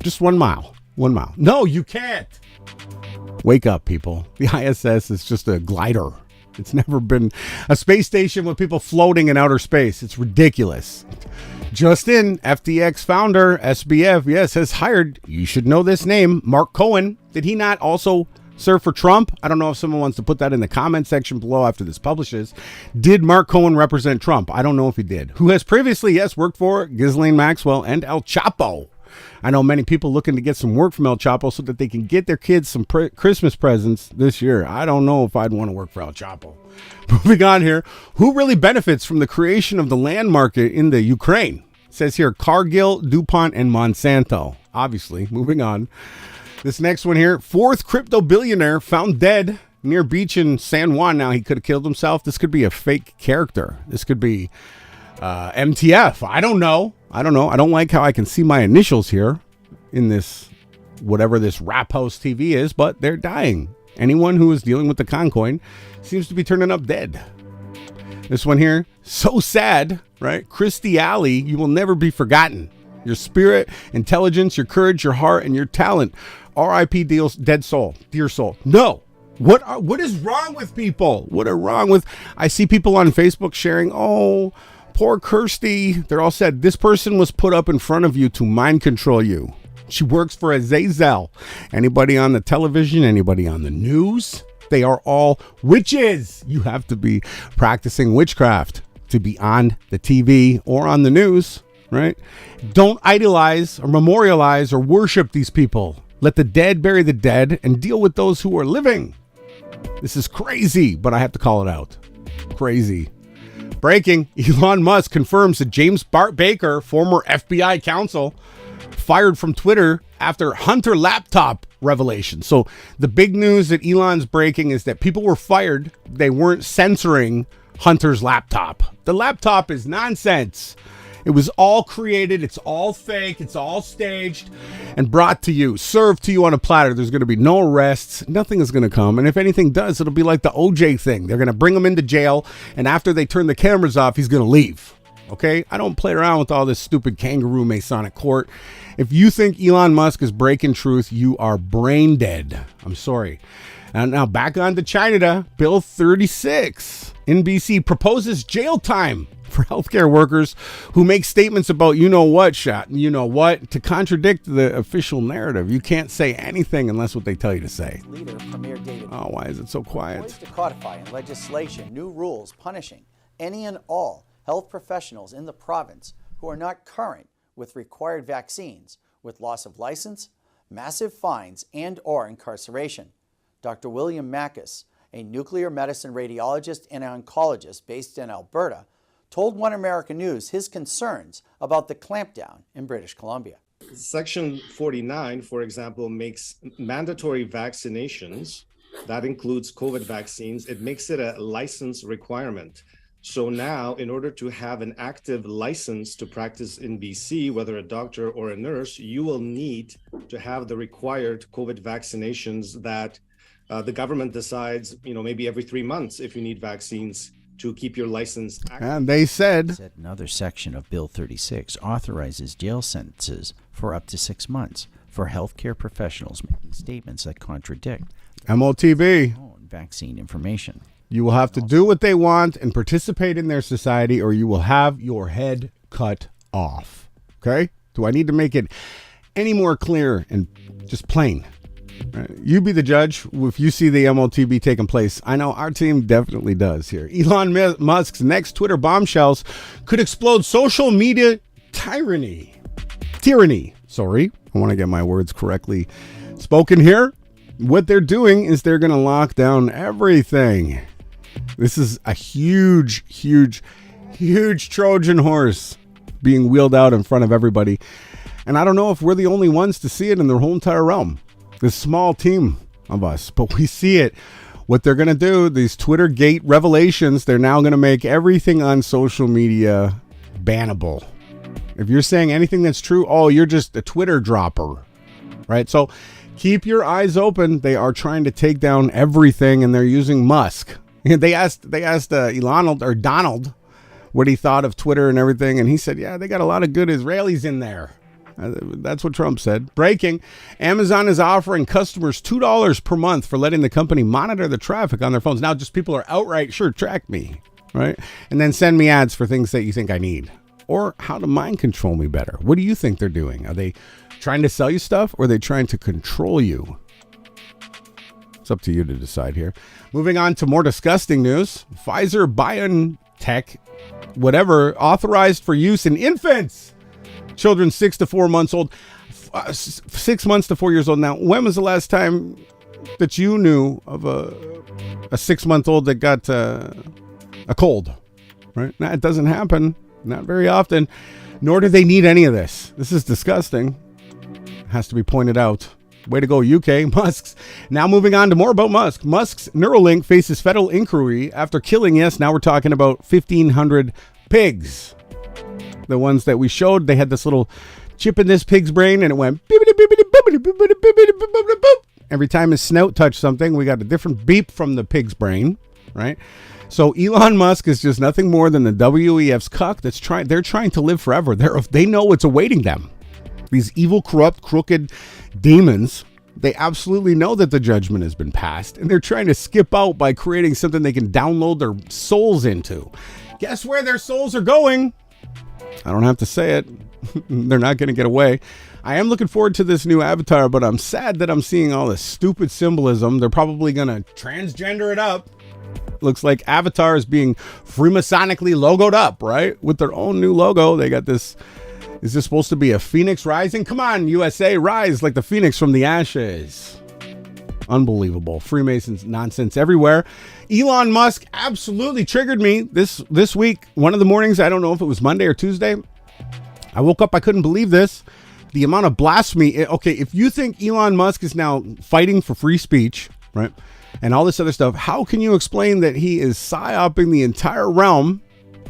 Just 1 mile. 1 mile. No, you can't. Wake up, people. The ISS is just a glider. It's never been a space station with people floating in outer space. It's ridiculous. Justin, FTX founder, SBF, yes, has hired, you should know this name, Mark Cohen. Did he not also serve for Trump? I don't know if someone wants to put that in the comment section below after this publishes. Did Mark Cohen represent Trump? I don't know if he did. Who has previously, yes, worked for Ghislaine Maxwell and El Chapo. I know many people looking to get some work from El Chapo so that they can get their kids some Christmas presents this year. I don't know if I'd want to work for El Chapo. Moving on here. Who really benefits from the creation of the land market in the Ukraine? It says here Cargill, DuPont, and Monsanto. Obviously. Moving on. This next one here. 4th crypto billionaire found dead near beach in San Juan. Now, he could have killed himself. This could be a fake character. This could be MTF. I don't know. I don't like how I can see my initials here in this, whatever this Rap House TV is, but they're dying. Anyone who is dealing with the Concoin seems to be turning up dead. This one here, so sad, right? Christy Alley, you will never be forgotten. Your spirit, intelligence, your courage, your heart, and your talent. R.I.P. dead soul, dear soul. No. What is wrong with people? What are wrong with? I see people on Facebook sharing, oh, poor Kirsty. They're all said, this person was put up in front of you to mind control you. She works for Azazel. Anybody on the television, anybody on the news, they are all witches. You have to be practicing witchcraft to be on the TV or on the news, right? Don't idolize or memorialize or worship these people. Let the dead bury the dead and deal with those who are living. This is crazy, but I have to call it out. Crazy. Breaking, Elon Musk confirms that James Bart Baker, former FBI counsel, fired from Twitter after Hunter laptop revelation. So the big news that Elon's breaking is that people were fired. They weren't censoring Hunter's laptop. The laptop is nonsense. It was all created. It's all fake. It's all staged and brought to you, served to you on a platter. There's going to be no arrests. Nothing is going to come. And if anything does, it'll be like the OJ thing. They're going to bring him into jail. And after they turn the cameras off, he's going to leave. Okay? I don't play around with all this stupid kangaroo Masonic court. If you think Elon Musk is breaking truth, you are brain dead. I'm sorry. And now back on to China. Bill 36. NBC proposes jail time for healthcare workers who make statements about to contradict the official narrative. You can't say anything unless what they tell you to say. Leader Premier David. Oh, why is it so quiet? To codify in legislation new rules punishing any and all health professionals in the province who are not current with required vaccines, with loss of license, massive fines, and/or incarceration. Dr. William Mackis, a nuclear medicine radiologist and oncologist based in Alberta, told One American News his concerns about the clampdown in British Columbia. Section 49, for example, makes mandatory vaccinations, that includes COVID vaccines, it makes it a license requirement. So now, in order to have an active license to practice in BC, whether a doctor or a nurse, you will need to have the required COVID vaccinations that the government decides, maybe every 3 months if you need vaccines to keep your license active. And they said another section of Bill 36 authorizes jail sentences for up to 6 months for healthcare professionals making statements that contradict MOTB vaccine information. You will have to do what they want and participate in their society, or you will have your head cut off. Okay? Do I need to make it any more clear and just plain? You be the judge if you see the MOTB taking place. I know our team definitely does here. Elon Musk's next Twitter bombshells could explode social media tyranny. Sorry, I want to get my words correctly spoken here. what they're doing is they're going to lock down everything. This is a huge, huge, huge Trojan horse being wheeled out in front of everybody. And I don't know if we're the only ones to see it in the whole entire realm. This small team of us, but we see it. What they're going to do, these Twitter gate revelations, they're now going to make everything on social media bannable. If you're saying anything that's true, oh, you're just a Twitter dropper, right? So keep your eyes open. They are trying to take down everything, and they're using Musk. They asked Elon or Donald what he thought of Twitter and everything, and he said, yeah, they got a lot of good Israelis in there. That's what Trump said. Breaking, Amazon is offering customers $2 per month for letting the company monitor the traffic on their phones. Now just people are outright, sure, track me, right? And then send me ads for things that you think I need. Or how to mind control me better. What do you think they're doing? Are they trying to sell you stuff, or are they trying to control you? It's up to you to decide here. Moving on to more disgusting news. Pfizer BioNTech, whatever, authorized for use in infants. Children 6 to 4 months old. 6 months to 4 years old. Now, when was the last time that you knew of a 6-month-old that got a cold? Right? Now, it doesn't happen. Not very often. Nor do they need any of this. This is disgusting. Has to be pointed out. Way to go, UK. Musk's. Now moving on to more about Musk. Musk's Neuralink faces federal inquiry after killing, yes, now we're talking about 1,500 pigs. The ones that we showed, they had this little chip in this pig's brain, and it went every time his snout touched something. We got a different beep from the pig's brain, right? So Elon Musk is just nothing more than the WEF's cuck that's trying. They're trying to live forever. They know what's awaiting them. These evil, corrupt, crooked demons. They absolutely know that the judgment has been passed, and they're trying to skip out by creating something they can download their souls into. Guess where their souls are going? I don't have to say it. They're not going to get away. I am looking forward to this new avatar, but I'm sad that I'm seeing all this stupid symbolism. They're probably going to transgender it up. Looks like Avatar is being freemasonically logoed up, right? With their own new logo. They got this. Is this supposed to be a phoenix rising? Come on, USA, rise like the phoenix from the ashes. Unbelievable. Freemasons nonsense everywhere. Elon Musk absolutely triggered me this week. One of the mornings, I don't know if it was Monday or Tuesday, I woke up, I couldn't believe this. The amount of blasphemy. Okay, if you think Elon Musk is now fighting for free speech, right, and all this other stuff, how can you explain that he is psyoping the entire realm?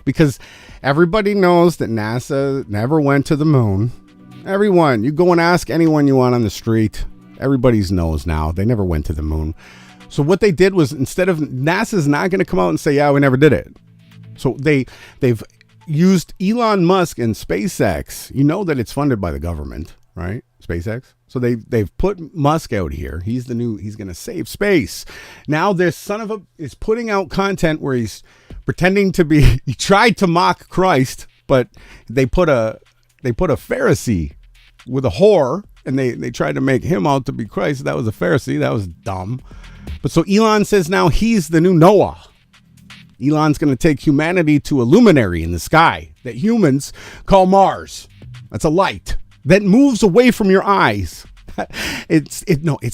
Because everybody knows that NASA never went to the moon. Everyone, you go and ask anyone you want on the street. Everybody's knows now. They never went to the moon. So what they did was, instead of, NASA's not going to come out and say, yeah, we never did it. So they've used Elon Musk and SpaceX. You know that it's funded by the government, right? SpaceX. So they've put Musk out here. He's going to save space. Now this son of a is putting out content where he's pretending to be, he tried to mock Christ, but they put a Pharisee with a whore, and they tried to make him out to be Christ. That was a Pharisee. That was dumb. But so Elon says now he's the new Noah. Elon's going to take humanity to a luminary in the sky that humans call Mars. That's a light that moves away from your eyes. It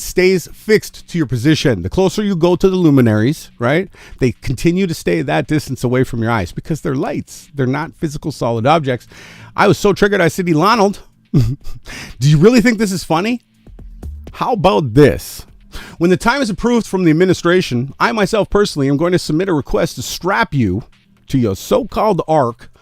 stays fixed to your position. The closer you go to the luminaries, right? They continue to stay that distance away from your eyes because they're lights. They're not physical solid objects. I was so triggered. I said, Elon, do you really think this is funny? How about this? When the time is approved from the administration, I myself personally am going to submit a request to strap you to your so-called ark.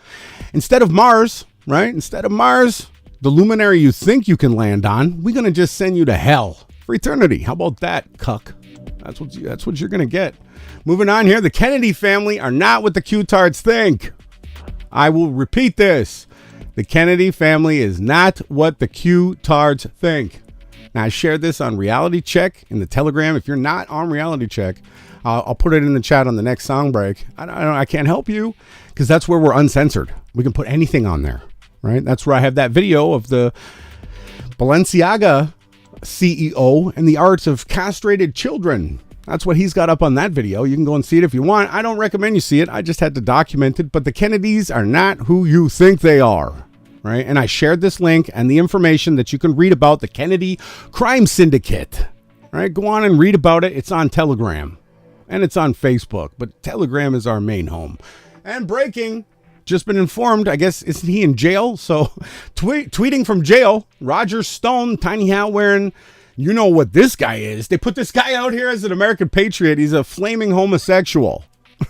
Instead of Mars, right? Instead of Mars, the luminary you think you can land on, we're going to just send you to hell for eternity. How about that, cuck? That's what you're going to get. Moving on here, the Kennedy family are not what the Q-tards think. I will repeat this. The Kennedy family is not what the Q-tards think. Now, I shared this on Reality Check in the Telegram. If you're not on Reality Check, I'll put it in the chat on the next song break. I can't help you because that's where we're uncensored. We can put anything on there, right? That's where I have that video of the Balenciaga CEO and the arts of castrated children. That's what he's got up on that video. You can go and see it if you want. I don't recommend you see it. I just had to document it. But the Kennedys are not who you think they are. Right? And I shared this link and the information that you can read about the Kennedy crime syndicate. All right, go on and read about it. It's on Telegram and it's on Facebook, but Telegram is our main home. And breaking, just been informed, I guess, isn't he in jail? So tweeting from jail, Roger Stone, tiny hat wearing, you know what this guy is. They put this guy out here as an American patriot. He's a flaming homosexual,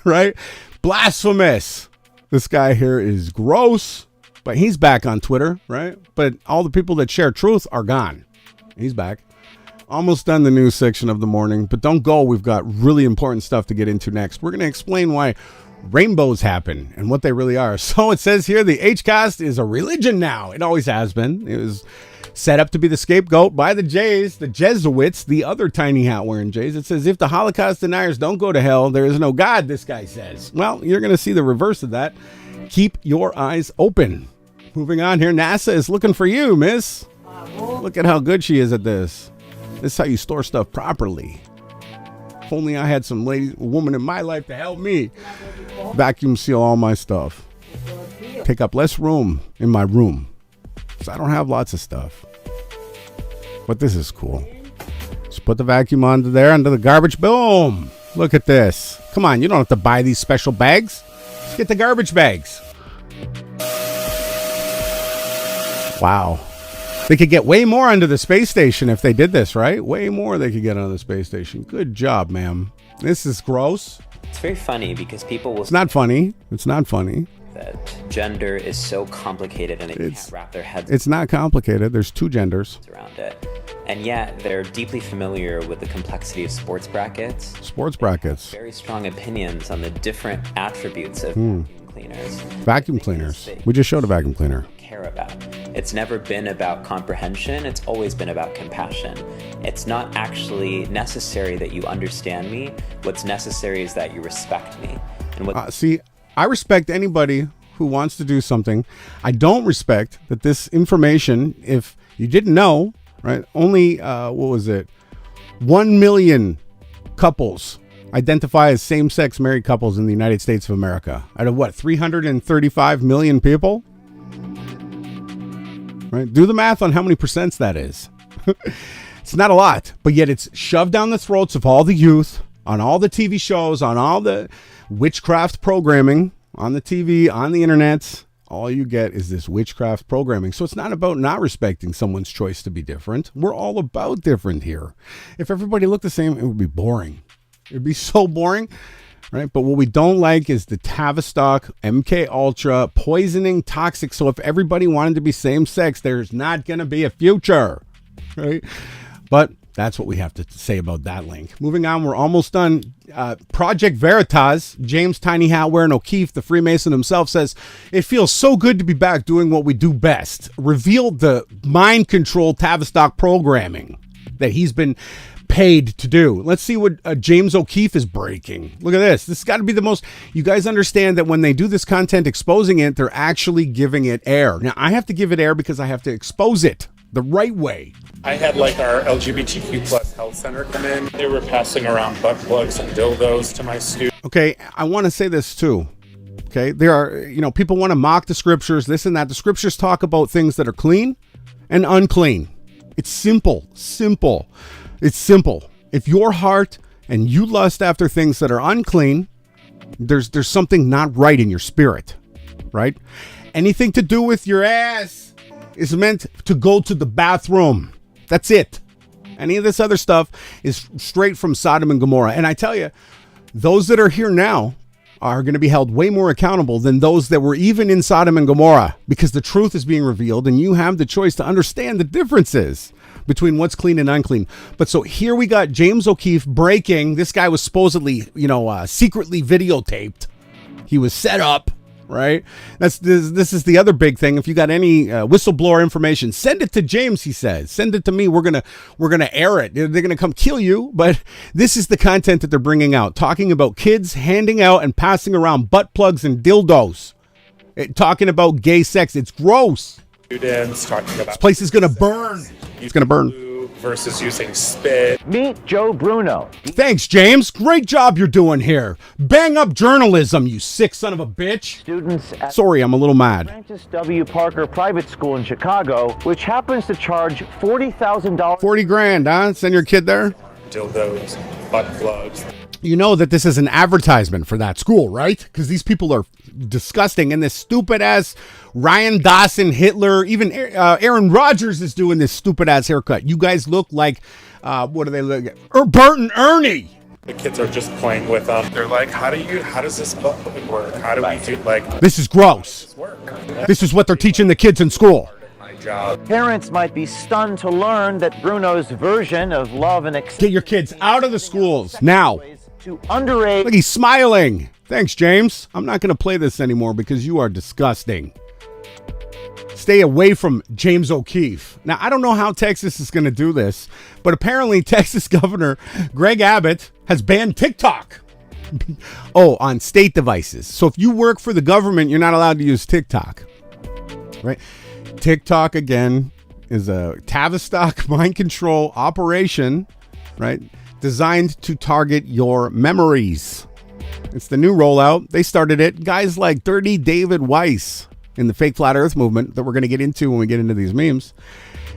right? Blasphemous. This guy here is gross, but he's back on Twitter, right? But all the people that share truth are gone. He's back. Almost done the news section of the morning, but don't go. We've got really important stuff to get into next. We're going to explain why rainbows happen and what they really are. So it says here the H-cast is a religion now. It always has been. It was set up to be the scapegoat by the Jays, the Jesuits, the other tiny hat wearing Jays. It says if the Holocaust deniers don't go to hell, there is no God, this guy says. Well, you're going to see the reverse of that. Keep your eyes open. Moving on here, NASA is looking for you, miss. Look at how good she is at this. This is how you store stuff properly. If only I had some woman in my life to help me vacuum seal all my stuff. Take up less room in my room. So I don't have lots of stuff. But this is cool. Just put the vacuum onto there, under the garbage. Boom. Look at this. Come on, you don't have to buy these special bags. Just get the garbage bags. Wow. They could get way more onto the space station if they did this, right? Way more they could get onto the space station. Good job, ma'am. This is gross. It's very funny because people will... It's not funny. It's not funny. That gender is so complicated and they can't wrap their heads... It's not complicated. There's two genders. ...around it. And yet they're deeply familiar with the complexity of sports brackets. Sports brackets. Very strong opinions on the different attributes of vacuum cleaners. Vacuum cleaners. We just showed a vacuum cleaner. Care about. It's never been about comprehension. It's always been about compassion. It's not actually necessary that you understand me. What's necessary is that you respect me. And see, I respect anybody who wants to do something. I don't respect that this information, if you didn't know, right? Only, 1 million couples identify as same-sex married couples in the United States of America. Out of 335 million people? Right? Do the math on how many percents that is. It's not a lot, but yet it's shoved down the throats of all the youth, on all the TV shows, on all the witchcraft programming, on the TV, on the internet. All you get is this witchcraft programming. So it's not about not respecting someone's choice to be different. We're all about different here. If everybody looked the same, it would be boring. It would be so boring. Right, but what we don't like is the Tavistock, MK Ultra, poisoning, toxic. So if everybody wanted to be same sex, there's not going to be a future, right? But that's what we have to say about that link. Moving on, we're almost done. Project Veritas, James Tiny Hat wearing O'Keefe, the Freemason himself, says, it feels so good to be back doing what we do best. Revealed the mind control Tavistock programming that he's been paid to do. Let's see what James O'Keefe is breaking. Look at this. This has got to be the most... You guys understand that when they do this content exposing it, they're actually giving it air. Now, I have to give it air because I have to expose it the right way. I had our LGBTQ plus health center come in. They were passing around butt plugs and dildos to my students. Okay, I want to say this too. Okay, there are, people want to mock the scriptures, this and that. The scriptures talk about things that are clean and unclean. It's simple. It's simple. If your heart and you lust after things that are unclean, there's something not right in your spirit, right? Anything to do with your ass is meant to go to the bathroom. That's it. Any of this other stuff is straight from Sodom and Gomorrah. And I tell you, those that are here now are going to be held way more accountable than those that were even in Sodom and Gomorrah, because the truth is being revealed and you have the choice to understand the differences between what's clean and unclean. But so here we got James O'Keefe breaking. This guy was supposedly, secretly videotaped. He was set up, right? This is the other big thing. If you got any whistleblower information, send it to James, he says. Send it to me. We're gonna air it. They're gonna come kill you. But this is the content that they're bringing out, talking about kids handing out and passing around butt plugs and dildos, talking about gay sex. It's gross. Students talking about this place is gonna burn. It's gonna burn. Versus using spit. Meet Joe Bruno. Thanks, James. Great job you're doing here. Bang up journalism, you sick son of a bitch. Students at Sorry, I'm a little mad. Francis W. Parker Private School in Chicago, which happens to charge $40,000. 40 grand, huh? Send your kid there? dildos, butt plugs. You know that this is an advertisement for that school, right? Because these people are disgusting. And this stupid-ass Ryan Dawson, Hitler, even Aaron Rodgers is doing this stupid-ass haircut. You guys look like, what do they look like? Bert and Ernie. The kids are just playing with them. They're like, how does this butt plug work? How do we do, like... This is gross. This is what they're teaching the kids in school. Parents might be stunned to learn that Bruno's version of love and Get your kids out of the schools now. To underage. Look, he's smiling. Thanks, James. I'm not going to play this anymore because you are disgusting. Stay away from James O'Keefe. Now, I don't know how Texas is going to do this, but apparently Texas Governor Greg Abbott has banned TikTok. On state devices. So if you work for the government, you're not allowed to use TikTok. Right? TikTok, again, is a Tavistock mind control operation, right? Designed to target your memories. It's the new rollout. They started it. Guys like Dirty David Weiss in the fake flat earth movement that we're going to get into when we get into these memes.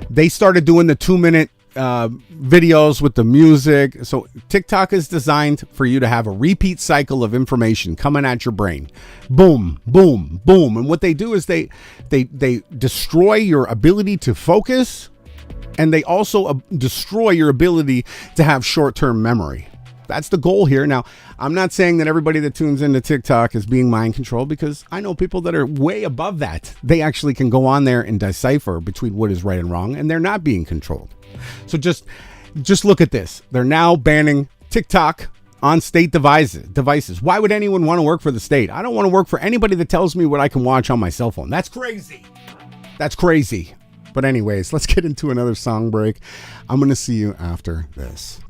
They started doing the 2-minute videos with the music. So TikTok is designed for you to have a repeat cycle of information coming at your brain. Boom, boom, boom. And what they do is they destroy your ability to focus, and they also destroy your ability to have short-term memory. That's the goal here. Now, I'm not saying that everybody that tunes into TikTok is being mind controlled, because I know people that are way above that. They actually can go on there and decipher between what is right and wrong, and they're not being controlled. So just look at this. They're now banning TikTok on state devices. Why would anyone want to work for the state? I don't want to work for anybody that tells me what I can watch on my cell phone. That's crazy. That's crazy. But anyways, let's get into another song break. I'm going to see you after this.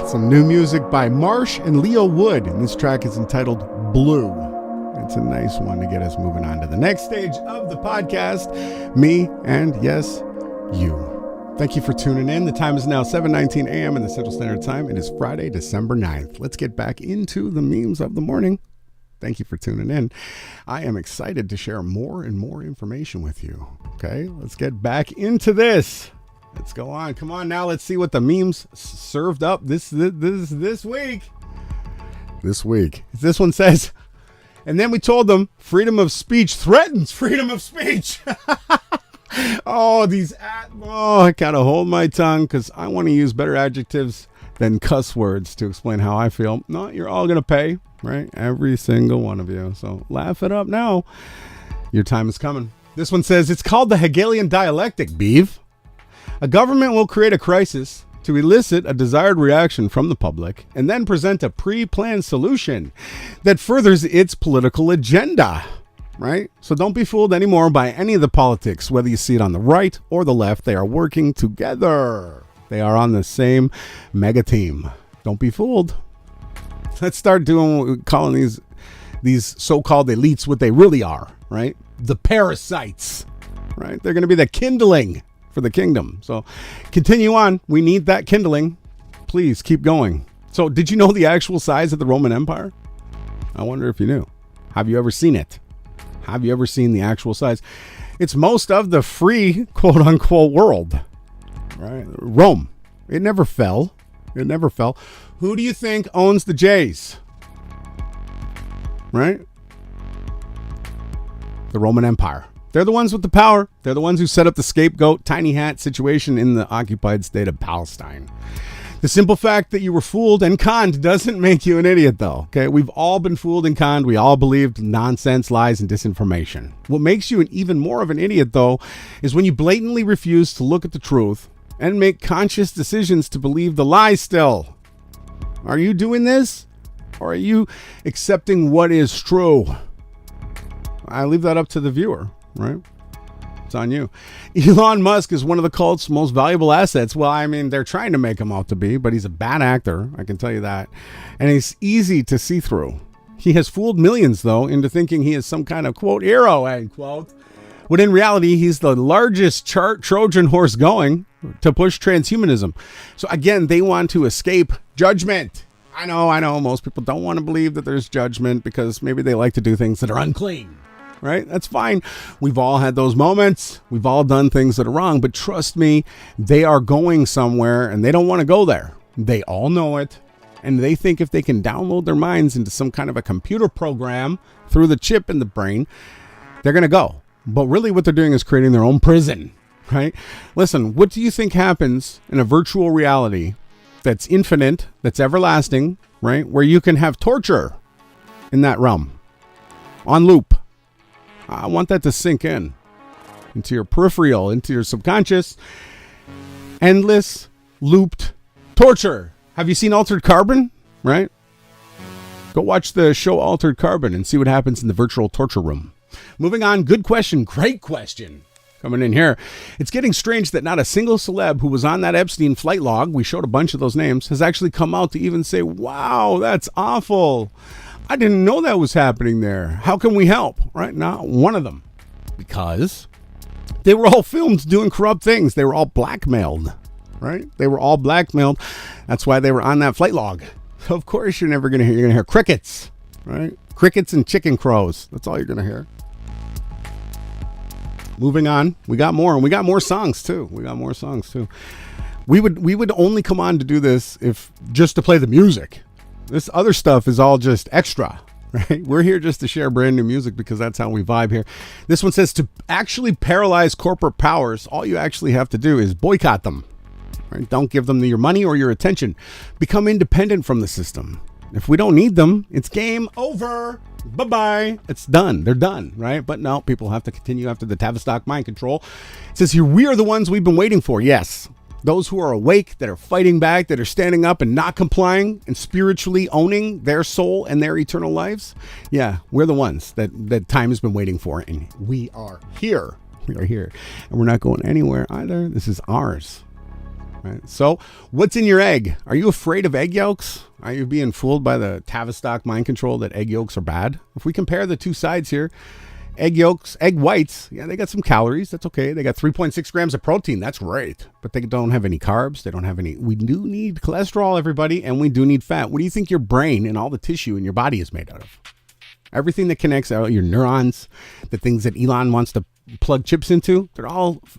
Some new music by Marsh and Leo Wood, and this track is entitled Blue. It's a nice one to get us moving on to the next stage of the podcast. Me and, yes, you. Thank you for tuning in. The time is now 7:19 a.m. in the Central Standard Time. It is Friday, December 9th. Let's get back into the memes of the morning. Thank you for tuning in. I am excited to share more and more information with you. Okay, let's get back into this. Let's go on. Come on now. Let's see what the memes served up this week. This week. This one says, and then we told them freedom of speech threatens freedom of speech. I gotta hold my tongue because I want to use better adjectives than cuss words to explain how I feel. No, you're all gonna pay, right? Every single one of you. So laugh it up now. Your time is coming. This one says, it's called the Hegelian dialectic, Beeve. A government will create a crisis to elicit a desired reaction from the public and then present a pre-planned solution that furthers its political agenda. Right? So don't be fooled anymore by any of the politics, whether you see it on the right or the left. They are working together. They are on the same mega team. Don't be fooled. Let's start calling these so-called elites what they really are, right? The parasites, right? They're going to be the kindling for the kingdom. So continue on. We need that kindling. Please keep going. So did you know the actual size of the Roman Empire? I wonder if you knew. Have you ever seen it? Have you ever seen the actual size? It's most of the free, quote unquote, world, right? Rome. It never fell. It never fell. Who do you think owns the Jays? Right? The Roman Empire. They're the ones with the power. They're the ones who set up the scapegoat, tiny hat situation in the occupied state of Palestine. The simple fact that you were fooled and conned doesn't make you an idiot, though. Okay, we've all been fooled and conned. We all believed nonsense, lies, and disinformation. What makes you even more of an idiot, though, is when you blatantly refuse to look at the truth and make conscious decisions to believe the lies still. Are you doing this? Or are you accepting what is true? I leave that up to the viewer, right? It's on you. Elon Musk is one of the cult's most valuable assets. Well, I mean, they're trying to make him out to be, but he's a bad actor. I can tell you that. And he's easy to see through. He has fooled millions, though, into thinking he is some kind of, quote, hero, end quote. When in reality, he's the largest Trojan horse going to push transhumanism. So again, they want to escape judgment. I know. Most people don't want to believe that there's judgment because maybe they like to do things that are unclean. Right? That's fine. We've all had those moments. We've all done things that are wrong, but trust me, they are going somewhere and they don't want to go there. They all know it. And they think if they can download their minds into some kind of a computer program through the chip in the brain, they're going to go. But really what they're doing is creating their own prison, right? Listen, what do you think happens in a virtual reality that's infinite, that's everlasting, right? Where you can have torture in that realm on loop. I want that to sink in into your peripheral, into your subconscious. Endless, looped torture. Have you seen Altered Carbon? Right? Go watch the show Altered Carbon and see what happens in the virtual torture room. Moving on. Good question. Great question. Coming in here. It's getting strange that not a single celeb who was on that Epstein flight log, we showed a bunch of those names, has actually come out to even say, wow, that's awful. I didn't know that was happening there. How can we help? Right? Not one of them. Because they were all filmed doing corrupt things. They were all blackmailed. Right? They were all blackmailed. That's why they were on that flight log. So of course you're never going to hear. You're going to hear crickets. Right? Crickets and chicken crows. That's all you're going to hear. Moving on. We got more. And we got more songs too. We would only come on to do this if just to play the music. This other stuff is all just extra, right? We're here just to share brand new music because that's how we vibe here. This one says to actually paralyze corporate powers, all you actually have to do is boycott them. Right? Don't give them your money or your attention. Become independent from the system. If we don't need them, it's game over. Bye-bye. It's done. They're done, right? But no, people have to continue after the Tavistock mind control. It says here, we are the ones we've been waiting for. Yes. Those who are awake, that are fighting back, that are standing up and not complying and spiritually owning their soul and their eternal lives. Yeah, we're the ones that time has been waiting for. And we are here. We are here. And we're not going anywhere either. This is ours. Right? So what's in your egg? Are you afraid of egg yolks? Are you being fooled by the Tavistock mind control that egg yolks are bad? If we compare the two sides here, egg yolks, egg whites, yeah, they got some calories. That's okay. They got 3.6 grams of protein. That's great. But they don't have any carbs. They don't have any. We do need cholesterol, everybody, and we do need fat. What do you think your brain and all the tissue in your body is made out of? Everything that connects your neurons, the things that Elon wants to plug chips into,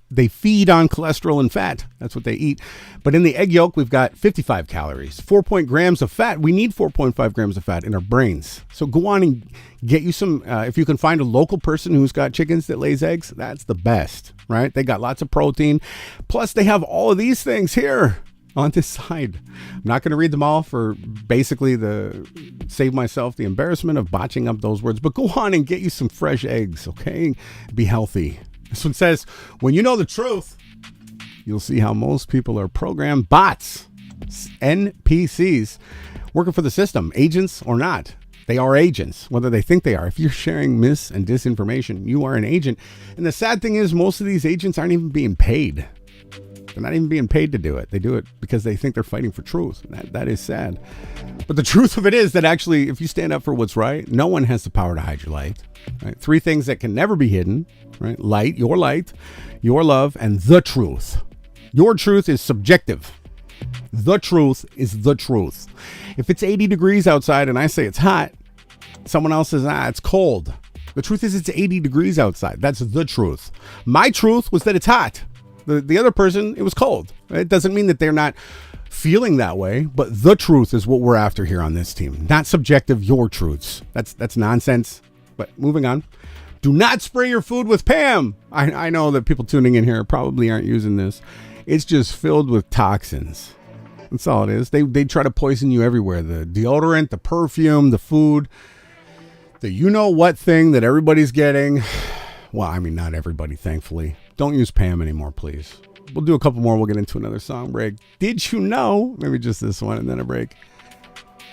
they feed on cholesterol and fat. That's what they eat. But in the egg yolk, we've got 55 calories, 4 grams of fat. We need 4.5 grams of fat in our brains. So go on and get you some, if you can find a local person who's got chickens that lays eggs, that's the best, right? They got lots of protein. Plus they have all of these things here on this side. I'm not going to read them all for basically save myself the embarrassment of botching up those words, but go on and get you some fresh eggs, okay? Be healthy. This one says, when you know the truth, you'll see how most people are programmed bots, NPCs, working for the system, agents or not. They are agents, whether they think they are. If you're sharing mis and disinformation, you are an agent. And the sad thing is most of these agents aren't even being paid. They're not even being paid to do it. They do it because they think they're fighting for truth. That is sad. But the truth of it is that actually, if you stand up for what's right, no one has the power to hide your light. Right? 3 things that can never be hidden, right? Light, your love, and the truth. Your truth is subjective. The truth is the truth. If it's 80 degrees outside and I say it's hot, someone else says, it's cold. The truth is it's 80 degrees outside. That's the truth. My truth was that it's hot. The other person, it was cold. It doesn't mean that they're not feeling that way, but the truth is what we're after here on this team. Not subjective, your truths. That's nonsense. But moving on. Do not spray your food with Pam. I know that people tuning in here probably aren't using this. It's just filled with toxins. That's all it is. They try to poison you everywhere. The deodorant, the perfume, the food, the you-know-what thing that everybody's getting. Well, I mean, not everybody, thankfully. Don't use Pam anymore, please. We'll do a couple more. We'll get into another song break. Did you know? Maybe just this one and then a break.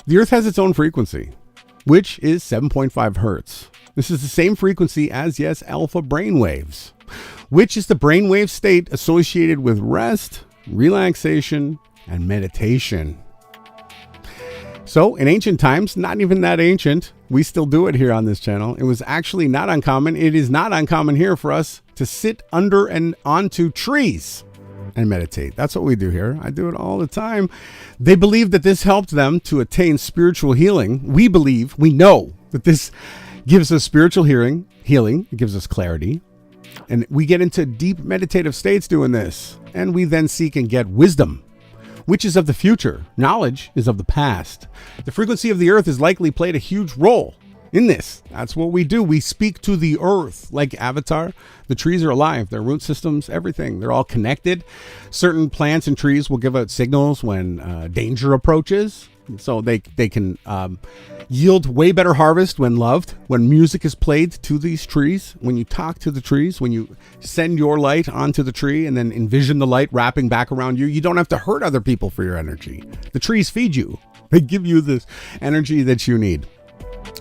The Earth has its own frequency, which is 7.5 hertz. This is the same frequency as, yes, alpha brainwaves, which is the brainwave state associated with rest, relaxation, and meditation. So in ancient times, not even that ancient, we still do it here on this channel. It was actually not uncommon. It is not uncommon here for us to sit under and onto trees and meditate. That's what we do here. I do it all the time. They believe that this helped them to attain spiritual healing. We know that this gives us spiritual healing. It gives us clarity. And we get into deep meditative states doing this. And we then seek and get wisdom, which is of the future. Knowledge is of the past. The frequency of the earth has likely played a huge role in this. That's what we do. We speak to the earth like Avatar. The trees are alive. Their root systems, everything. They're all connected. Certain plants and trees will give out signals when danger approaches. So they can yield way better harvest when loved, when music is played to these trees, when you talk to the trees, when you send your light onto the tree and then envision the light wrapping back around you. You don't have to hurt other people for your energy. The trees feed you. They give you this energy that you need.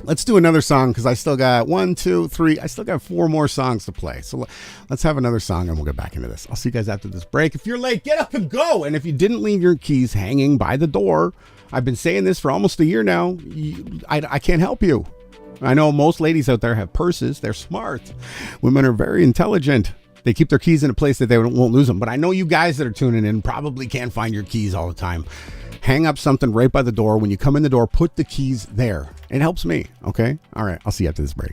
Let's do another song because I still got 4 more songs to play. So let's have another song and we'll get back into this. I'll see you guys after this break. If you're late, get up and go. And if you didn't leave your keys hanging by the door, I've been saying this for almost a year now. I can't help you. I know most ladies out there have purses. They're smart. Women are very intelligent. They keep their keys in a place that they won't lose them. But I know you guys that are tuning in probably can't find your keys all the time. Hang up something right by the door. When you come in the door, put the keys there. It helps me. Okay? All right. I'll see you after this break.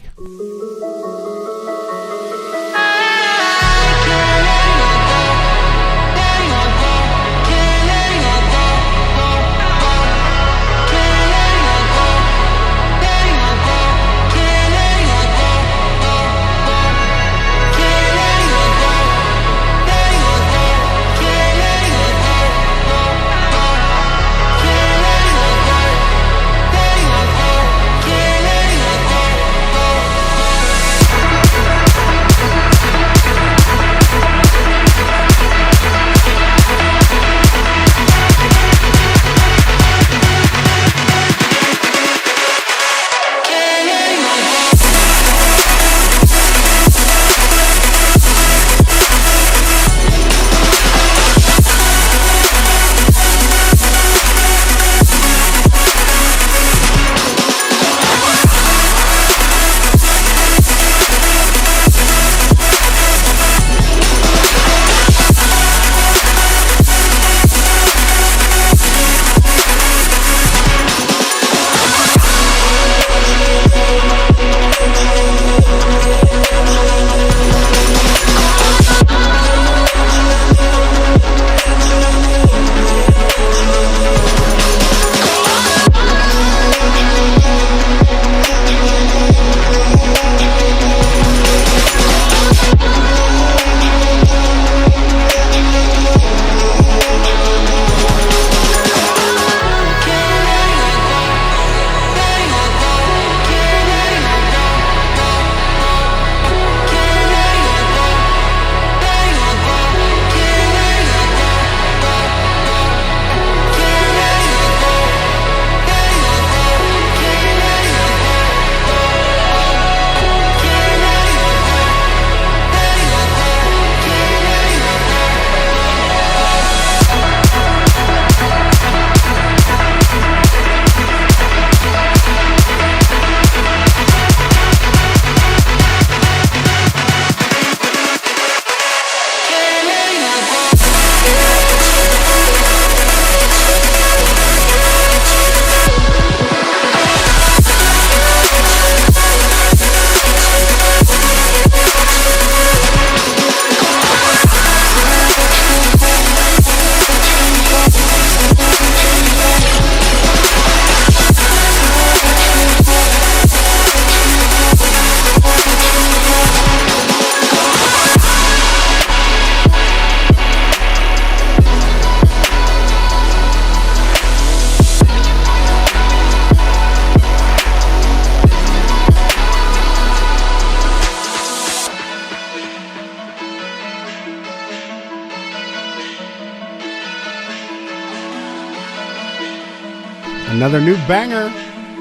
Another new banger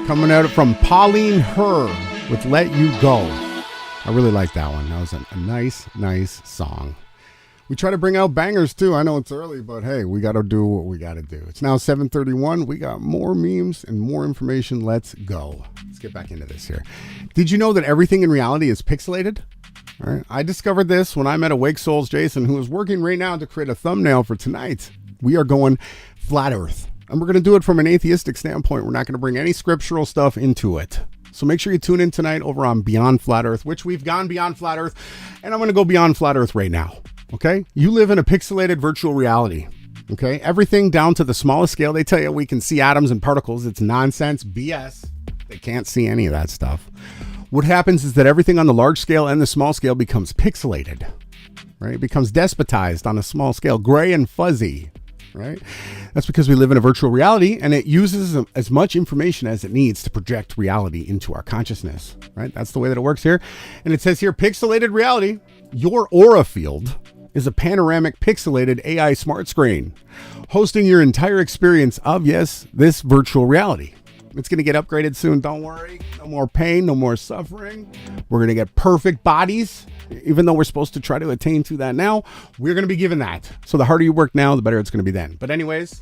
coming out from Pauline Herr with Let You Go. I really like that one. That was a nice song. We try to bring out bangers too. I know it's early, but hey, we got to do what we got to do. It's now 7:31. We got more memes and more information. Let's go. Let's get back into this here. Did you know that everything in reality is pixelated? All right. I discovered this when I met Awake Souls Jason, who is working right now to create a thumbnail for tonight. We are going flat earth, and we're going to do it from an atheistic standpoint. We're not going to bring any scriptural stuff into it. So make sure you tune in tonight over on Beyond Flat Earth, which we've gone beyond Flat Earth, and I'm going to go beyond Flat Earth right now. Okay? You live in a pixelated virtual reality. Okay? Everything down to the smallest scale. They tell you we can see atoms and particles. It's nonsense, BS. They can't see any of that stuff. What happens is that everything on the large scale and the small scale becomes pixelated. Right? It becomes despotized on a small scale, gray and fuzzy. Right? That's because we live in a virtual reality, and it uses as much information as it needs to project reality into our consciousness. Right? That's the way that it works here. And it says here, pixelated reality, your aura field is a panoramic pixelated AI smart screen hosting your entire experience of, yes, this virtual reality. It's going to get upgraded soon. Don't worry. No more pain, no more suffering. We're going to get perfect bodies. Even though we're supposed to try to attain to that now, we're going to be given that. So the harder you work now, the better it's going to be then. But anyways,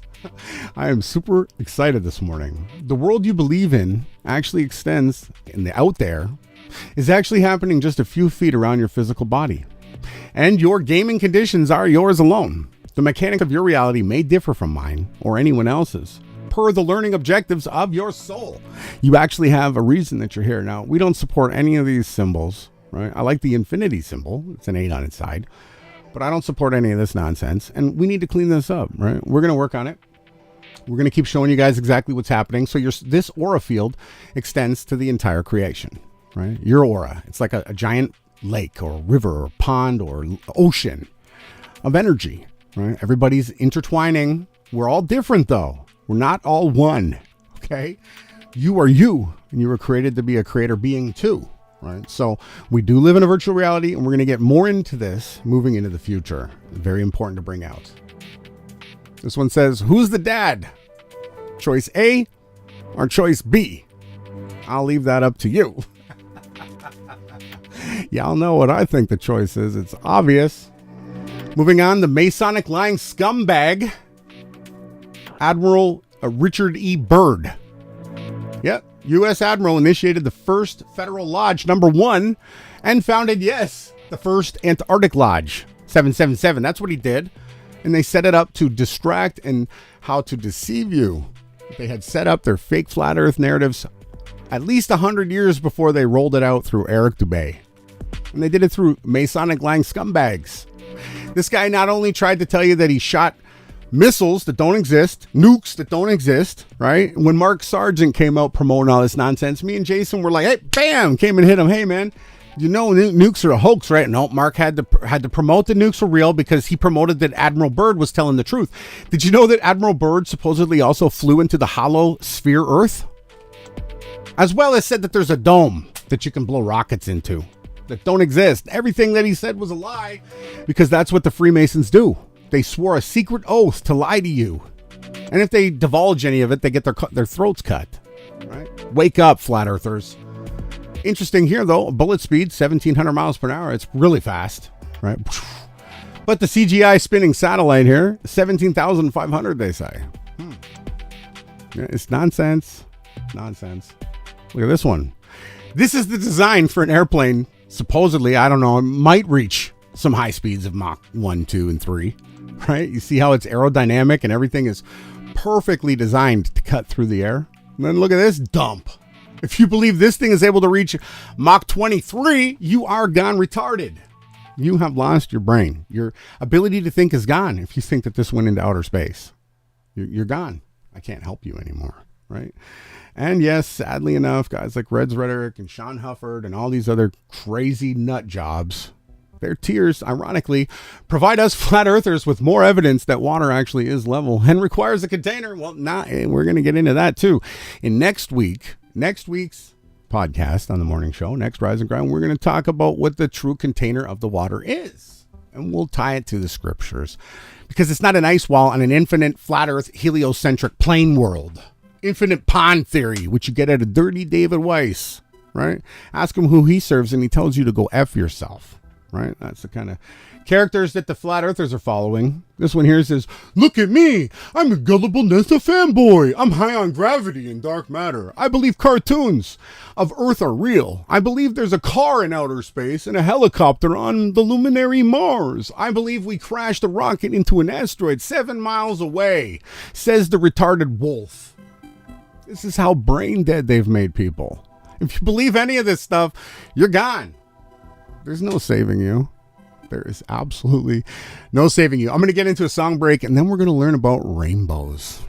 I am super excited this morning. The world you believe in actually extends in the out there is actually happening just a few feet around your physical body. And your gaming conditions are yours alone. The mechanics of your reality may differ from mine or anyone else's, per the learning objectives of your soul. You actually have a reason that you're here. Now, we don't support any of these symbols, right? I like the infinity symbol. It's an 8 on its side. But I don't support any of this nonsense. And we need to clean this up, right? We're going to work on it. We're going to keep showing you guys exactly what's happening. So this aura field extends to the entire creation, right? Your aura. It's like a giant lake or river or pond or ocean of energy, right? Everybody's intertwining. We're all different though. We're not all one, okay? You are you, and you were created to be a creator being too, right? So we do live in a virtual reality, and we're going to get more into this moving into the future. Very important to bring out. This one says, who's the dad? Choice A or choice B? I'll leave that up to you. Y'all know what I think the choice is. It's obvious. Moving on, the Masonic lying scumbag, Admiral Richard E. Byrd. Yep, U.S. Admiral initiated the first Federal Lodge #1 and founded, yes, the first Antarctic Lodge, 777. That's what he did. And they set it up to distract and how to deceive you. They had set up their fake flat earth narratives at least 100 years before they rolled it out through Eric Dubé. And they did it through Masonic lying scumbags. This guy not only tried to tell you that he shot missiles that don't exist, nukes that don't exist, right? When Mark Sargent came out promoting all this nonsense, me and Jason were like, hey, bam, came and hit him. Hey, man, you know nukes are a hoax, right? No, Mark had to promote the nukes were real because he promoted that Admiral Byrd was telling the truth. Did you know that Admiral Byrd supposedly also flew into the hollow sphere Earth? As well as said that there's a dome that you can blow rockets into that don't exist. Everything that he said was a lie because that's what the Freemasons do. They swore a secret oath to lie to you. And if they divulge any of it, they get their throats cut. Right? Wake up, flat earthers. Interesting here, though. Bullet speed, 1,700 miles per hour. It's really fast. Right? But the CGI spinning satellite here, 17,500, they say. Yeah, it's nonsense. Nonsense. Look at this one. This is the design for an airplane. Supposedly, I don't know, it might reach some high speeds of Mach 1, 2, and 3. Right? You see how it's aerodynamic and everything is perfectly designed to cut through the air. And then look at this dump. If you believe this thing is able to reach Mach 23, you are gone retarded. You have lost your brain. Your ability to think is gone if you think that this went into outer space. You're gone. I can't help you anymore. Right? And yes, sadly enough, guys like Reds Rhetoric and Sean Hufford and all these other crazy nut jobs, their tears, ironically, provide us flat earthers with more evidence that water actually is level and requires a container. Well, we're going to get into that too. In next week's podcast on the morning show, Next Rise and Grind, we're going to talk about what the true container of the water is. And we'll tie it to the scriptures because it's not an ice wall on an infinite flat earth heliocentric plane world. infinite pond theory, which you get at a Dirty David Weiss, right? Ask him who he serves, and he tells you to go F yourself, right? That's the kind of characters that the flat earthers are following. This one here says, look at me. I'm a gullible NASA fanboy. I'm high on gravity and dark matter. I believe cartoons of Earth are real. I believe there's a car in outer space and a helicopter on the luminary Mars. I believe we crashed a rocket into an asteroid 7 miles away, says the retarded wolf. This is how brain dead they've made people. If you believe any of this stuff, you're gone. There's no saving you. There is absolutely no saving you. I'm going to get into a song break, and then we're going to learn about rainbows.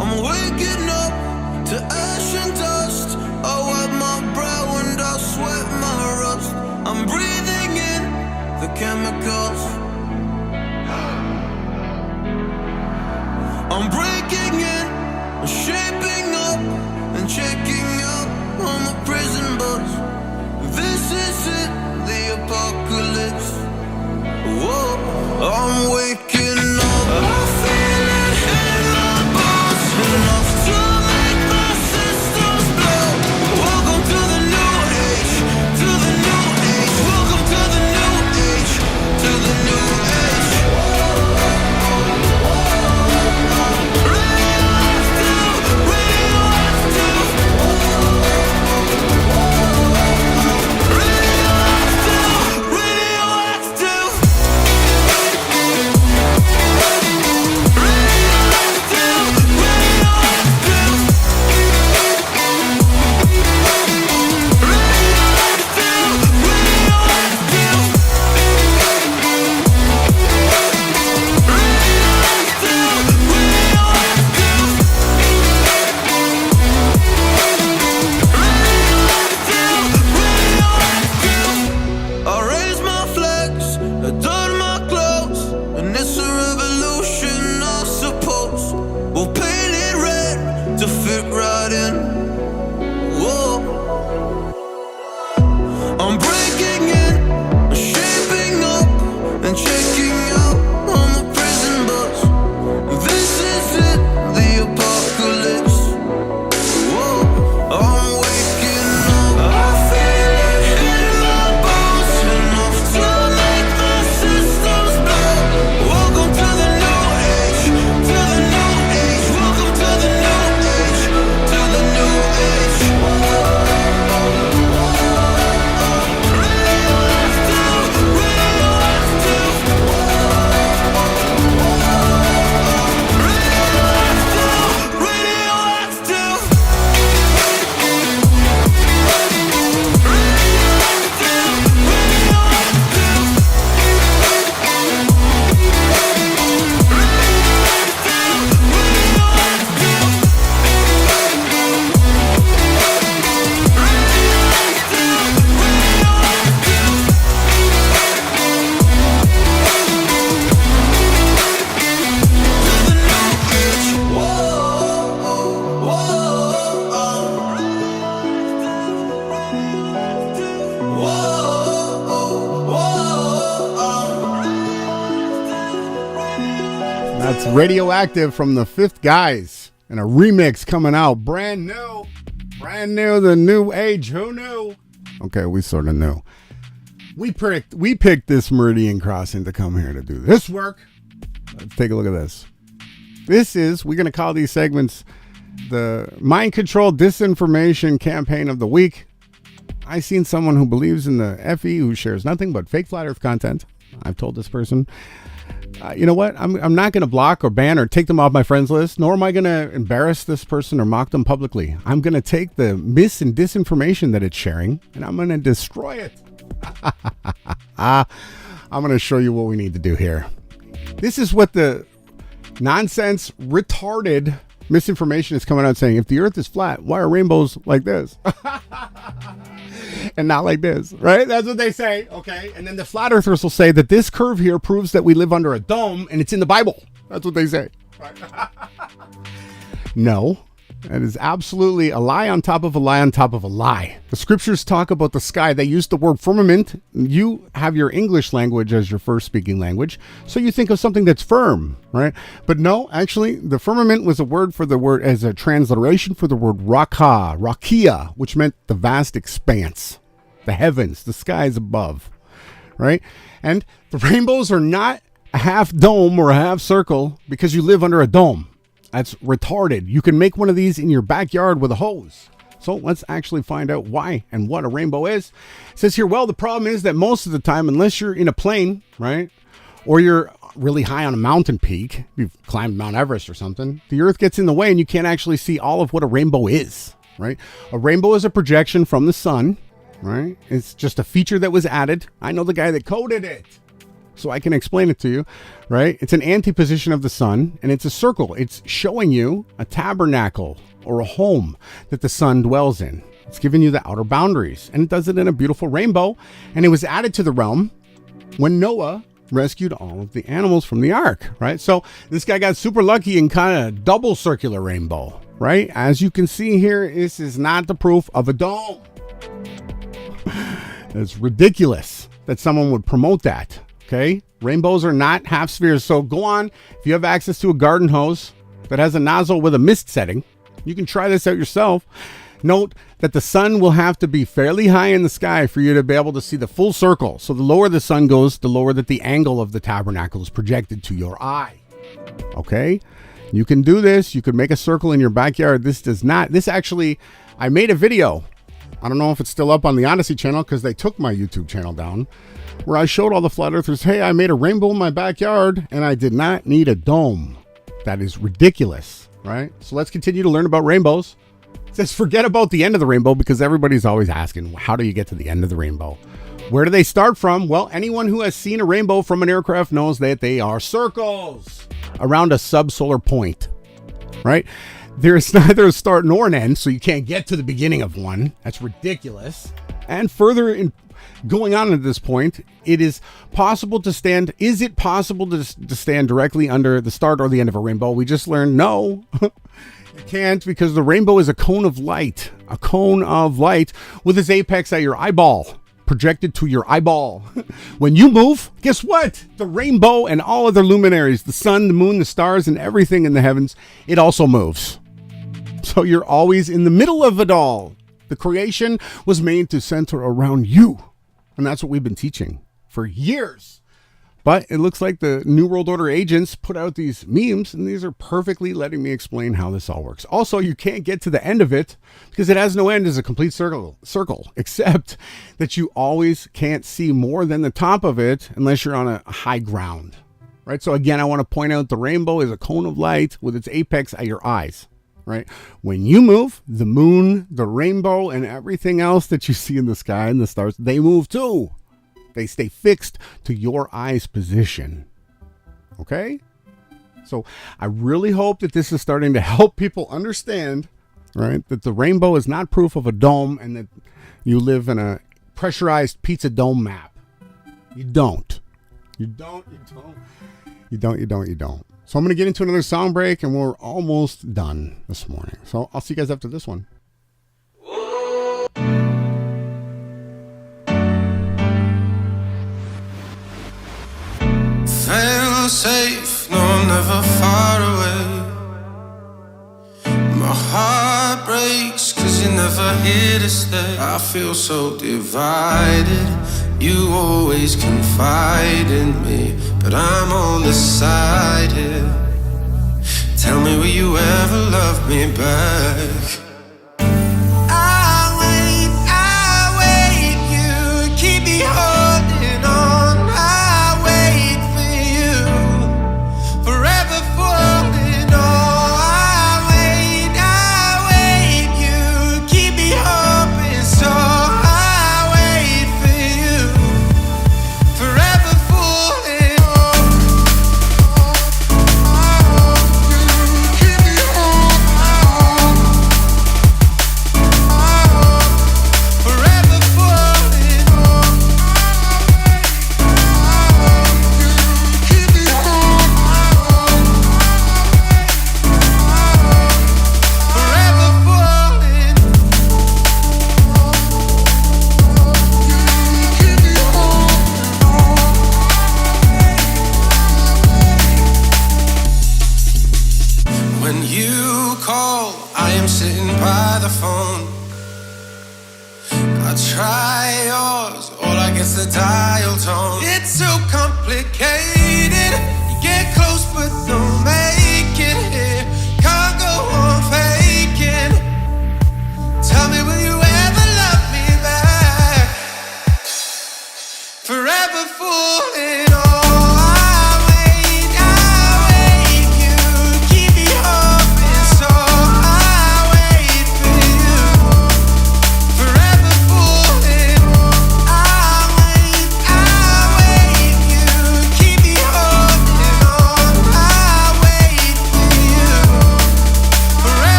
I'm waking up to ash and dust. I wipe my brow and I sweat my rust. I'm breathing in the chemicals. I'm breaking in, shaping up and checking out on the prison bus. This is it, the apocalypse. Whoa, I'm waking up. I feel it in my bones, enough to make my systems blow. Welcome to the new age, to the new age. Welcome to the new age, to the new age. Radioactive, radioactive, radioactive. I raise my flags, adorn my clothes, and it's a revolution, I suppose. We'll paint it red to fit right in. Whoa. I'm breaking in, shaping up, and checking out on the prison bus. This is it, the apocalypse. Whoa, I'm waking up. I feel it in my bones, enough to make my systems blow. Welcome to the new age, to the new age. Welcome to the new age, to the new age. Radioactive, radioactive, radioactive, That's Radioactive from the Fifth Guys, and a remix coming out brand new, the new age. Who knew? Okay, we sort of knew. We picked this Meridian Crossing to come here to do this work. Let's take a look at this. We're going to call these segments the Mind Control Disinformation Campaign of the Week. I seen someone who believes in the FE who shares nothing but fake flat earth content. I've told this person, you know what? I'm not going to block or ban or take them off my friends list, nor am I going to embarrass this person or mock them publicly. I'm going to take the mis and disinformation that it's sharing, and I'm going to destroy it. I'm going to show you what we need to do here. This is what the nonsense, retarded misinformation is coming out saying. If the earth is flat, why are rainbows like this? And not like this, right? That's what they say, okay? And then the flat earthers will say that this curve here proves that we live under a dome and it's in the Bible. That's what they say. No, That is absolutely a lie on top of a lie on top of a lie. The scriptures talk about the sky. They use the word firmament. You have your English language as your first speaking language, so you think of something that's firm, right? But no, actually, the firmament was a word as a transliteration for the word rakia, which meant the vast expanse, the heavens, the skies above, right? And the rainbows are not a half dome or a half circle because you live under a dome. That's retarded. You can make one of these in your backyard with a hose. So let's actually find out why and what a rainbow is. It says here, well, the problem is that most of the time, unless you're in a plane, right, or you're really high on a mountain peak, you've climbed Mount Everest or something, the earth gets in the way and you can't actually see all of what a rainbow is, right? A rainbow is a projection from the sun, right? It's just a feature that was added. I know the guy that coded it, so I can explain it to you, right? It's an antiposition of the sun, and it's a circle. It's showing you a tabernacle or a home that the sun dwells in. It's giving you the outer boundaries, and it does it in a beautiful rainbow, and it was added to the realm when Noah rescued all of the animals from the ark, right? So this guy got super lucky and kind of double circular rainbow, right? As you can see here, this is not the proof of a dome. It's ridiculous that someone would promote that. Okay, rainbows are not half spheres. So go on, if you have access to a garden hose that has a nozzle with a mist setting, you can try this out yourself. Note that the sun will have to be fairly high in the sky for you to be able to see the full circle. So the lower the sun goes, the lower that the angle of the tabernacle is projected to your eye. Okay, you can do this. You can make a circle in your backyard. I made a video. I don't know if it's still up on the Odyssey channel because they took my YouTube channel down, where I showed all the flat earthers, hey, I made a rainbow in my backyard and I did not need a dome. That is ridiculous, right? So let's continue to learn about rainbows. It says forget about the end of the rainbow because everybody's always asking, how do you get to the end of the rainbow? Where do they start from? Well, anyone who has seen a rainbow from an aircraft knows that they are circles around a subsolar point, right? There's neither a start nor an end, so you can't get to the beginning of one. That's ridiculous. And further in going on at this point, it is possible to stand. Is it possible to stand directly under the start or the end of a rainbow? We just learned no, you can't, because the rainbow is a cone of light with its apex at your eyeball, projected to your eyeball. When you move, guess what? The rainbow and all other luminaries, the sun, the moon, the stars, and everything in the heavens, it also moves. So you're always in the middle of it all. The creation was made to center around you. And that's what we've been teaching for years. But it looks like the New World Order agents put out these memes, and these are perfectly letting me explain how this all works. Also, you can't get to the end of it because it has no end as a complete circle, except that you always can't see more than the top of it unless you're on a high ground, right? So again, I want to point out the rainbow is a cone of light with its apex at your eyes. Right? When you move, the moon, the rainbow, and everything else that you see in the sky and the stars, they move too. They stay fixed to your eye's position. Okay? So I really hope that this is starting to help people understand, right, that the rainbow is not proof of a dome and that you live in a pressurized pizza dome map. You don't. You don't. So I'm going to get into another sound break, and we're almost done this morning. So I'll see you guys after this one. Feel safe, no, I'm never far away. My heart breaks, cause you're never here to stay. I feel so divided. You always confide in me, but I'm on the side here. Tell me, will you ever love me back? I wait, you keep me holding on. I wait for you, forever falling on. I wait, you keep me hoping so. I am sitting by the phone. I try yours, all I get's the dial tone. It's so complicated. You get close but don't make it here. Can't go on faking. Tell me, will you ever love me back? Forever fooling on.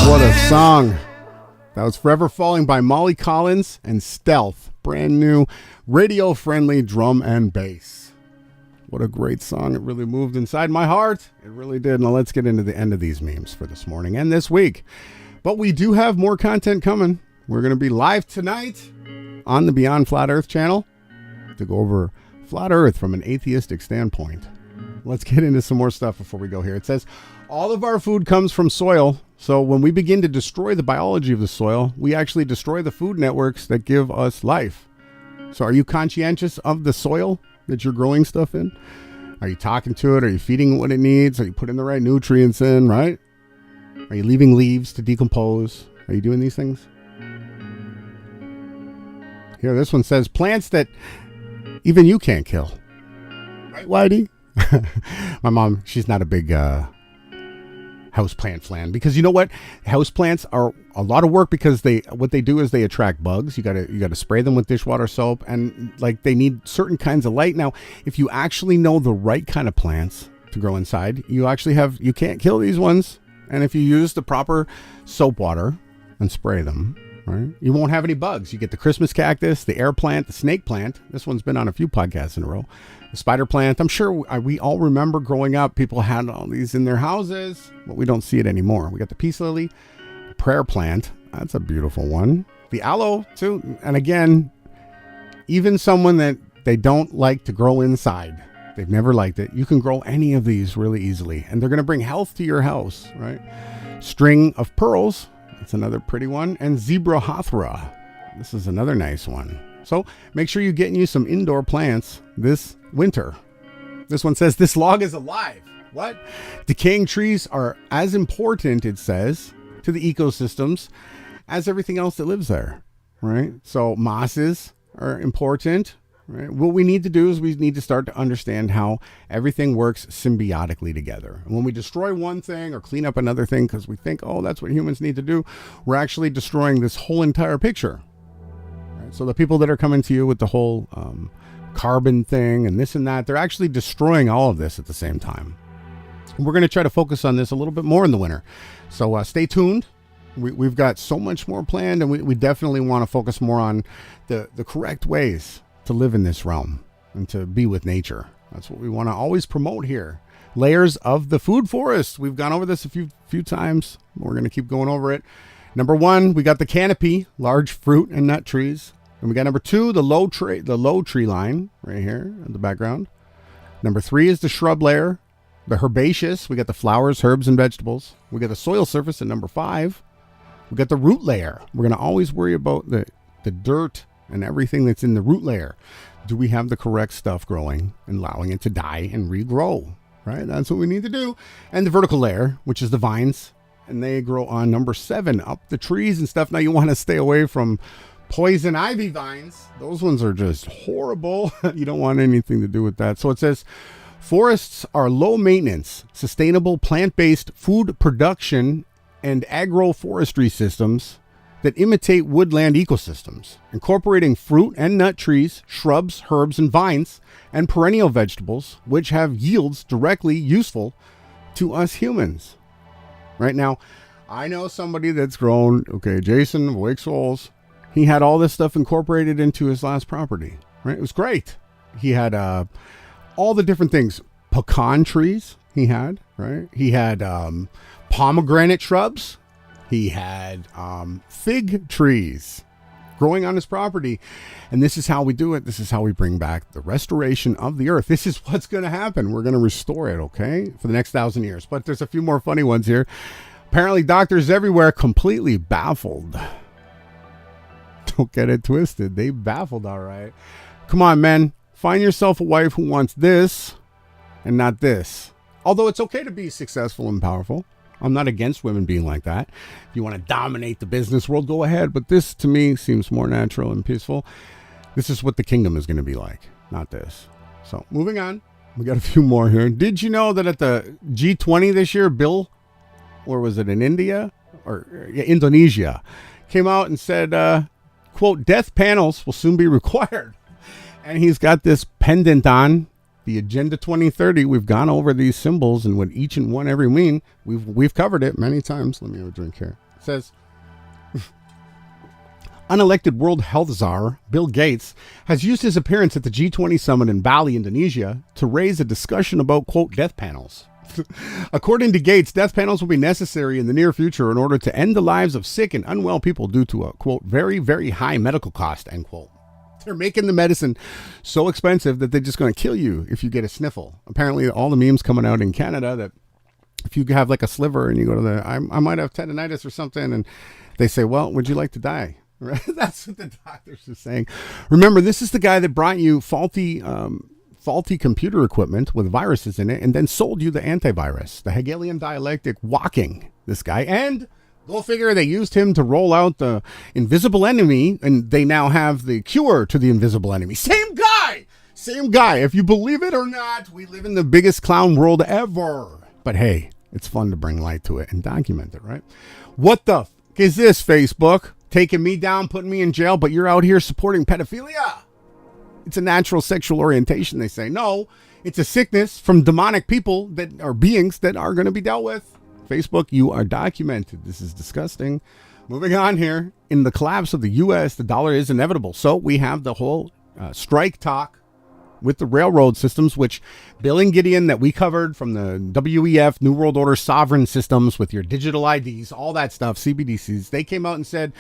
What a song. That was Forever Falling by Molly Collins and Stealth. Brand new, radio-friendly drum and bass. What a great song. It really moved inside my heart. It really did. Now let's get into the end of these memes for this morning and this week. But we do have more content coming. We're going to be live tonight on the Beyond Flat Earth channel to go over Flat Earth from an atheistic standpoint. Let's get into some more stuff before we go here. It says, all of our food comes from soil. So when we begin to destroy the biology of the soil, we actually destroy the food networks that give us life. So are you conscientious of the soil that you're growing stuff in? Are you talking to it? Are you feeding it what it needs? Are you putting the right nutrients in, right? Are you leaving leaves to decompose? Are you doing these things? Here, this one says, plants that even you can't kill. Right, Whitey? My mom, she's not a big houseplant fan, because you know what? Houseplants are a lot of work because what they do is they attract bugs. You gotta spray them with dishwater soap, and like they need certain kinds of light. Now, if you actually know the right kind of plants to grow inside, you can't kill these ones. And if you use the proper soap water and spray them, right, you won't have any bugs. You get the Christmas cactus, the air plant, the snake plant. This one's been on a few podcasts in a row. The spider plant. I'm sure we all remember growing up, people had all these in their houses, but we don't see it anymore. We got the peace lily, prayer plant. That's a beautiful one. The aloe too. And again, even someone that they don't like to grow inside, they've never liked it, you can grow any of these really easily, and they're going to bring health to your house, right? String of pearls. That's another pretty one. And zebra hathra. This is another nice one. So make sure you're getting you some indoor plants this winter. This one says, this log is alive. What? Decaying trees are as important, it says, to the ecosystems as everything else that lives there, right? So mosses are important, right? What we need to do is we need to start to understand how everything works symbiotically together. And when we destroy one thing or clean up another thing because we think, oh, that's what humans need to do, we're actually destroying this whole entire picture. So the people that are coming to you with the whole carbon thing and this and that, they're actually destroying all of this at the same time. We're going to try to focus on this a little bit more in the winter. So stay tuned. We've got so much more planned, and we definitely want to focus more on the correct ways to live in this realm and to be with nature. That's what we want to always promote here. Layers of the food forest. We've gone over this a few times. We're going to keep going over it. Number 1, we got the canopy, large fruit and nut trees. And we got number 2, the low tree line right here in the background. Number 3 is the shrub layer, the herbaceous. We got the flowers, herbs, and vegetables. We got the soil surface at number 5. We got the root layer. We're going to always worry about the dirt and everything that's in the root layer. Do we have the correct stuff growing and allowing it to die and regrow? Right? That's what we need to do. And the vertical layer, which is the vines, and they grow on number 7 up the trees and stuff. Now you want to stay away from poison ivy vines. Those ones are just horrible. You don't want anything to do with that. So it says, forests are low maintenance, sustainable plant-based food production and agroforestry systems that imitate woodland ecosystems, incorporating fruit and nut trees, shrubs, herbs, and vines, and perennial vegetables, which have yields directly useful to us humans. Right now, I know somebody that's grown, Jason, Wake Souls, he had all this stuff incorporated into his last property, right? It was great. He had all the different things. Pecan trees he had, right? He had pomegranate shrubs. He had fig trees growing on his property. And this is how we do it. This is how we bring back the restoration of the earth. This is what's going to happen. We're going to restore it, okay, for the next 1,000 years. But there's a few more funny ones here. Apparently, doctors everywhere completely baffled. Don't get it twisted. They baffled, all right. Come on, men. Find yourself a wife who wants this and not this. Although it's okay to be successful and powerful. I'm not against women being like that. If you want to dominate the business world, go ahead. But this, to me, seems more natural and peaceful. This is what the kingdom is going to be like, not this. So, moving on. We got a few more here. Did you know that at the G20 this year, Bill, or was it in India? Indonesia, came out and said, quote, death panels will soon be required. And he's got this pendant on. The Agenda 2030, we've gone over these symbols and what each and one every mean. We've covered it many times. Let me have a drink here. It says, unelected World Health Czar Bill Gates has used his appearance at the G20 summit in Bali, Indonesia, to raise a discussion about, quote, death panels. According to Gates, death panels will be necessary in the near future in order to end the lives of sick and unwell people due to a, quote, very, very high medical cost, end quote. They're making the medicine so expensive that they're just going to kill you if you get a sniffle. Apparently, all the memes coming out in Canada that if you have like a sliver and you go to the, I might have tendonitis or something, and they say, well, would you like to die? Right? That's what the doctors are saying. Remember, this is the guy that brought you faulty computer equipment with viruses in it and then sold you the antivirus, the Hegelian dialectic walking this guy. And go figure, they used him to roll out the invisible enemy, and they now have the cure to the invisible enemy. Same guy. If you believe it or not, we live in the biggest clown world ever. But hey, it's fun to bring light to it and document it, right? What the f is this, Facebook? Taking me down, putting me in jail, but you're out here supporting pedophilia. It's a natural sexual orientation, they say. No, it's a sickness from demonic people that are beings that are going to be dealt with. Facebook, you are documented. This is disgusting. Moving on here. In the collapse of the U.S., the dollar is inevitable. So we have the whole strike talk with the railroad systems, which Bill and Gideon that we covered from the WEF, New World Order sovereign systems with your digital IDs, all that stuff, CBDCs, they came out and said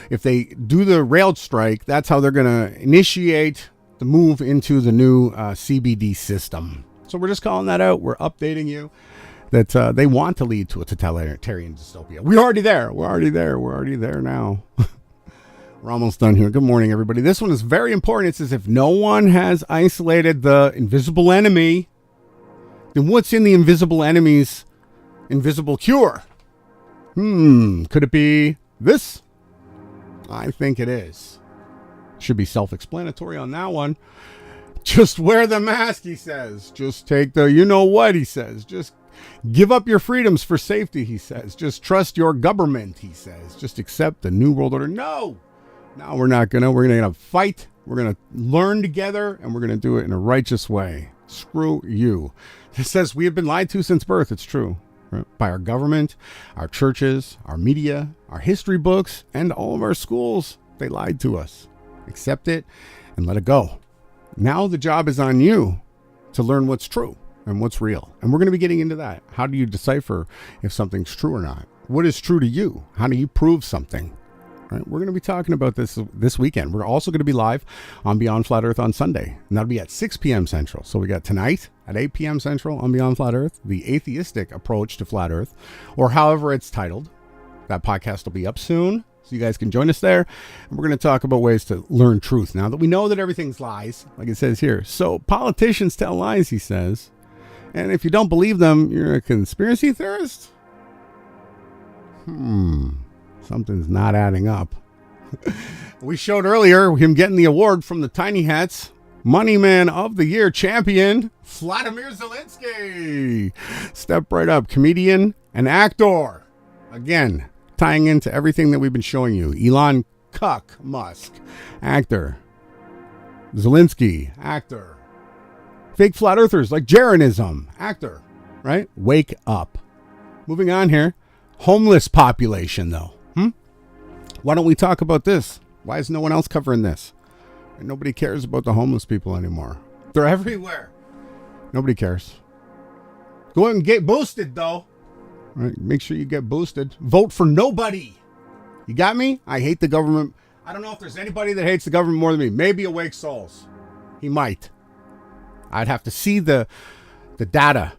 if they do the rail strike, that's how they're going to initiate the move into the new CBD system. So we're just calling that out. We're updating you. That they want to lead to a totalitarian dystopia. We're already there. We're already there now. We're almost done here. Good morning, everybody. This one is very important. It says, if no one has isolated the invisible enemy, then what's in the invisible enemy's invisible cure? Could it be this? I think it is. Should be self-explanatory on that one. Just wear the mask, he says. Just take the you-know-what, he says. Just give up your freedoms for safety, he says. Just trust your government, he says. Just accept the New World Order. No, we're not going to. We're going to fight. We're going to learn together, and we're going to do it in a righteous way. Screw you. It says we have been lied to since birth. It's true. Right? By our government, our churches, our media, our history books, and all of our schools. They lied to us. Accept it and let it go. Now the job is on you to learn what's true and what's real. And we're going to be getting into that. How do you decipher if something's true or not? What is true to you? How do you prove something? Right? We're going to be talking about this weekend. We're also going to be live on Beyond Flat Earth on Sunday. And that'll be at 6 p.m. Central. So we got tonight at 8 p.m. Central on Beyond Flat Earth, the atheistic approach to Flat Earth, or however it's titled. That podcast will be up soon. So you guys can join us there. And we're going to talk about ways to learn truth now that we know that everything's lies, like it says here. So politicians tell lies, he says. And if you don't believe them, you're a conspiracy theorist? Something's not adding up. We showed earlier him getting the award from the Tiny Hats. Money Man of the Year champion, Vladimir Zelensky. Step right up. Comedian and actor. Again, tying into everything that we've been showing you. Elon Cuck Musk, actor. Zelensky, actor. Fake flat earthers like Jeranism, actor. Right? Wake up. Moving on here. Homeless population, though. Why don't we talk about this? Why is no one else covering this? And nobody cares about the homeless people anymore. They're everywhere. Nobody cares. Go ahead and get boosted, though. Right? Make sure you get boosted. Vote for nobody. You got me? I hate the government. I don't know if there's anybody that hates the government more than me. Maybe Awake Souls. He might. I'd have to see the data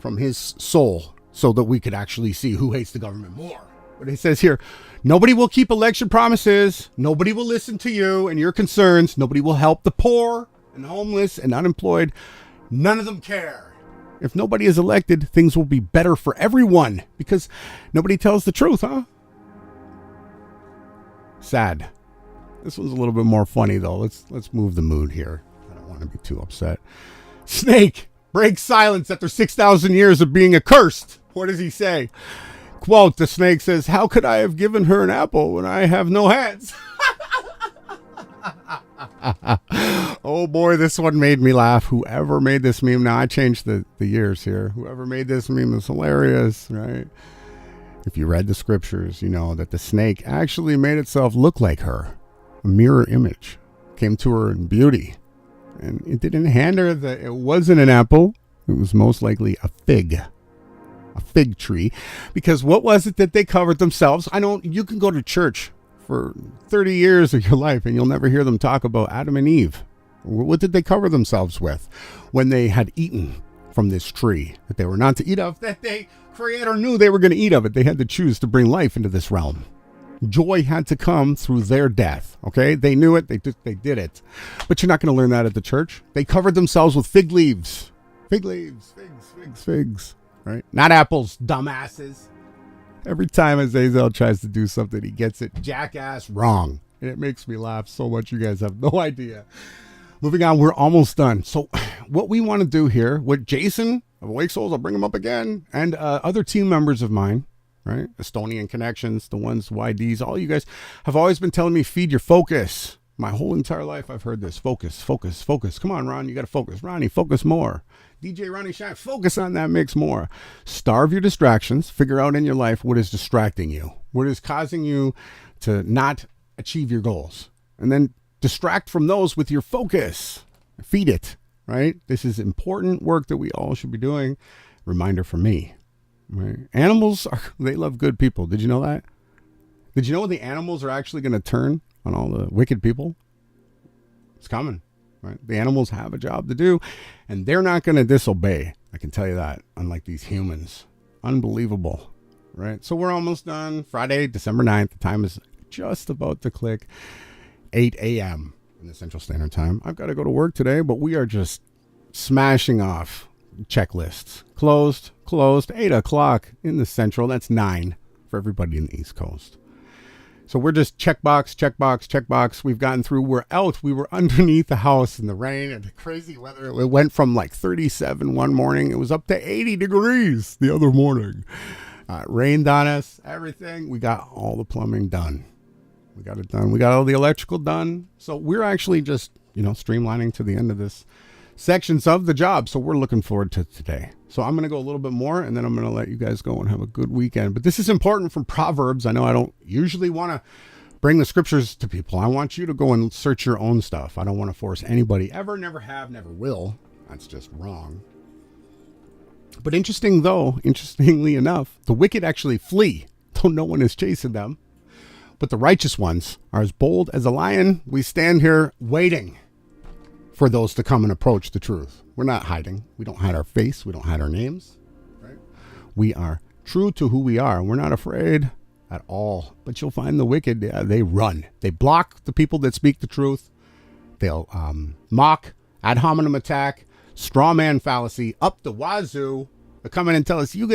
from his soul so that we could actually see who hates the government more. But it says here, nobody will keep election promises. Nobody will listen to you and your concerns. Nobody will help the poor and homeless and unemployed. None of them care. If nobody is elected, things will be better for everyone because nobody tells the truth, huh? Sad. This one's a little bit more funny, though. Let's move the mood here. I don't want to be too upset. Snake breaks silence after 6,000 years of being accursed. What does he say? Quote, the snake says, how could I have given her an apple when I have no hands? Oh boy, this one made me laugh. Whoever made this meme, now I changed the years here. Whoever made this meme is hilarious, right? If you read the scriptures, you know that the snake actually made itself look like her. A mirror image. Came to her in beauty. And it didn't hand her that it wasn't an apple. It was most likely a fig. A fig tree. Because what was it that they covered themselves? I know you can go to church for 30 years of your life and you'll never hear them talk about Adam and Eve. What did they cover themselves with when they had eaten from this tree that they were not to eat of, that they Creator knew they were going to eat of it? They had to choose to bring life into this realm. Joy had to come through their death. Okay, they knew it. They did it. But you're not going to learn that at the church. They covered themselves with fig leaves. Fig leaves. Figs. Right? Not apples, dumbasses. Every time Azazel tries to do something, he gets it jackass wrong. And it makes me laugh so much. You guys have no idea. Moving on, we're almost done. So what we want to do here with Jason of Awake Souls, I'll bring him up again, and other team members of mine, right? Estonian connections, the ones, YDs, all you guys have always been telling me, feed your focus. My whole entire life I've heard this. Focus. Come on, Ron, you got to focus. Ronnie, focus more. DJ Ronnie Shine, focus on that mix more. Starve your distractions. Figure out in your life what is distracting you. What is causing you to not achieve your goals. And then distract from those with your focus. Feed it, right? This is important work that we all should be doing. Reminder for me. Right? Animals, they love good people. Did you know that? Did you know the animals are actually going to turn on all the wicked people? It's coming. Right? The animals have a job to do, and they're not going to disobey. I can tell you that, unlike these humans. Unbelievable. Right? So we're almost done. Friday, December 9th. The time is just about to click. 8 a.m. in the Central Standard Time. I've got to go to work today, but we are just smashing off checklists. Closed. 8 o'clock in the Central. That's 9 for everybody in the East Coast. So we're just checkbox. We've gotten through. We're out. We were underneath the house in the rain and the crazy weather. It went from like 37 one morning. It was up to 80 degrees the other morning. Rained on us, everything. We got all the plumbing done. We got it done. We got all the electrical done. So we're actually just, streamlining to the end of this sections of the job. So we're looking forward to today. So I'm going to go a little bit more and then I'm going to let you guys go and have a good weekend. But this is important from Proverbs. I know I don't usually want to bring the scriptures to people. I want you to go and search your own stuff. I don't want to force anybody ever, never have, never will. That's just wrong. But interestingly enough, the wicked actually flee, though no one is chasing them. But the righteous ones are as bold as a lion. We stand here waiting for those to come and approach the truth. We're not hiding. We don't hide our face. We don't hide our names. Right? We are true to who we are. We're not afraid at all. But you'll find the wicked, they run. They block the people that speak the truth. They'll mock, ad hominem attack, straw man fallacy, up the wazoo. They'll come in and tell us, you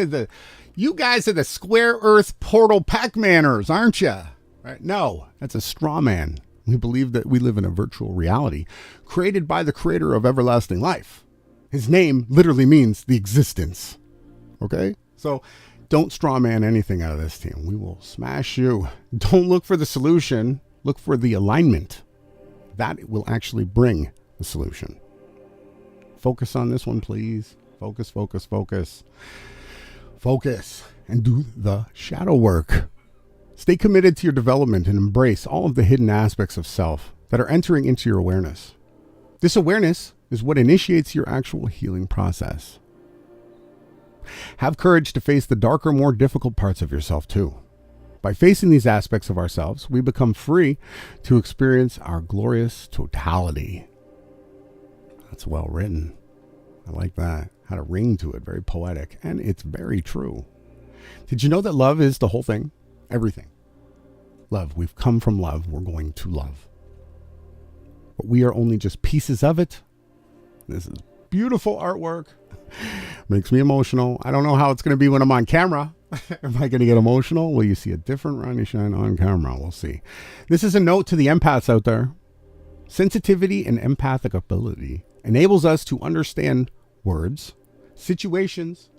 guys are the square earth portal Pac-Manners, aren't you? Right? No, that's a straw man. We believe that we live in a virtual reality created by the creator of everlasting life. His name literally means the existence. Okay? So Don't straw man anything out of this team. We will smash you. Don't look for the solution. Look for the alignment. That will actually bring the solution. Focus on this one, please. Focus, focus, focus. Focus and do the shadow work. Stay committed to your development and embrace all of the hidden aspects of self that are entering into your awareness. This awareness is what initiates your actual healing process. Have courage to face the darker, more difficult parts of yourself too. By facing these aspects of ourselves, we become free to experience our glorious totality. That's well written. I like that. Had a ring to it, very poetic, and it's very true. Did you know that love is the whole thing? Everything. Love. We've come from love. We're going to love. But we are only just pieces of it. This is beautiful artwork. Makes me emotional. I don't know how it's going to be when I'm on camera. Am I going to get emotional? Will you see a different Ronnie Shine on camera? We'll see. This is a note to the empaths out there. Sensitivity and empathic ability enables us to understand words, situations,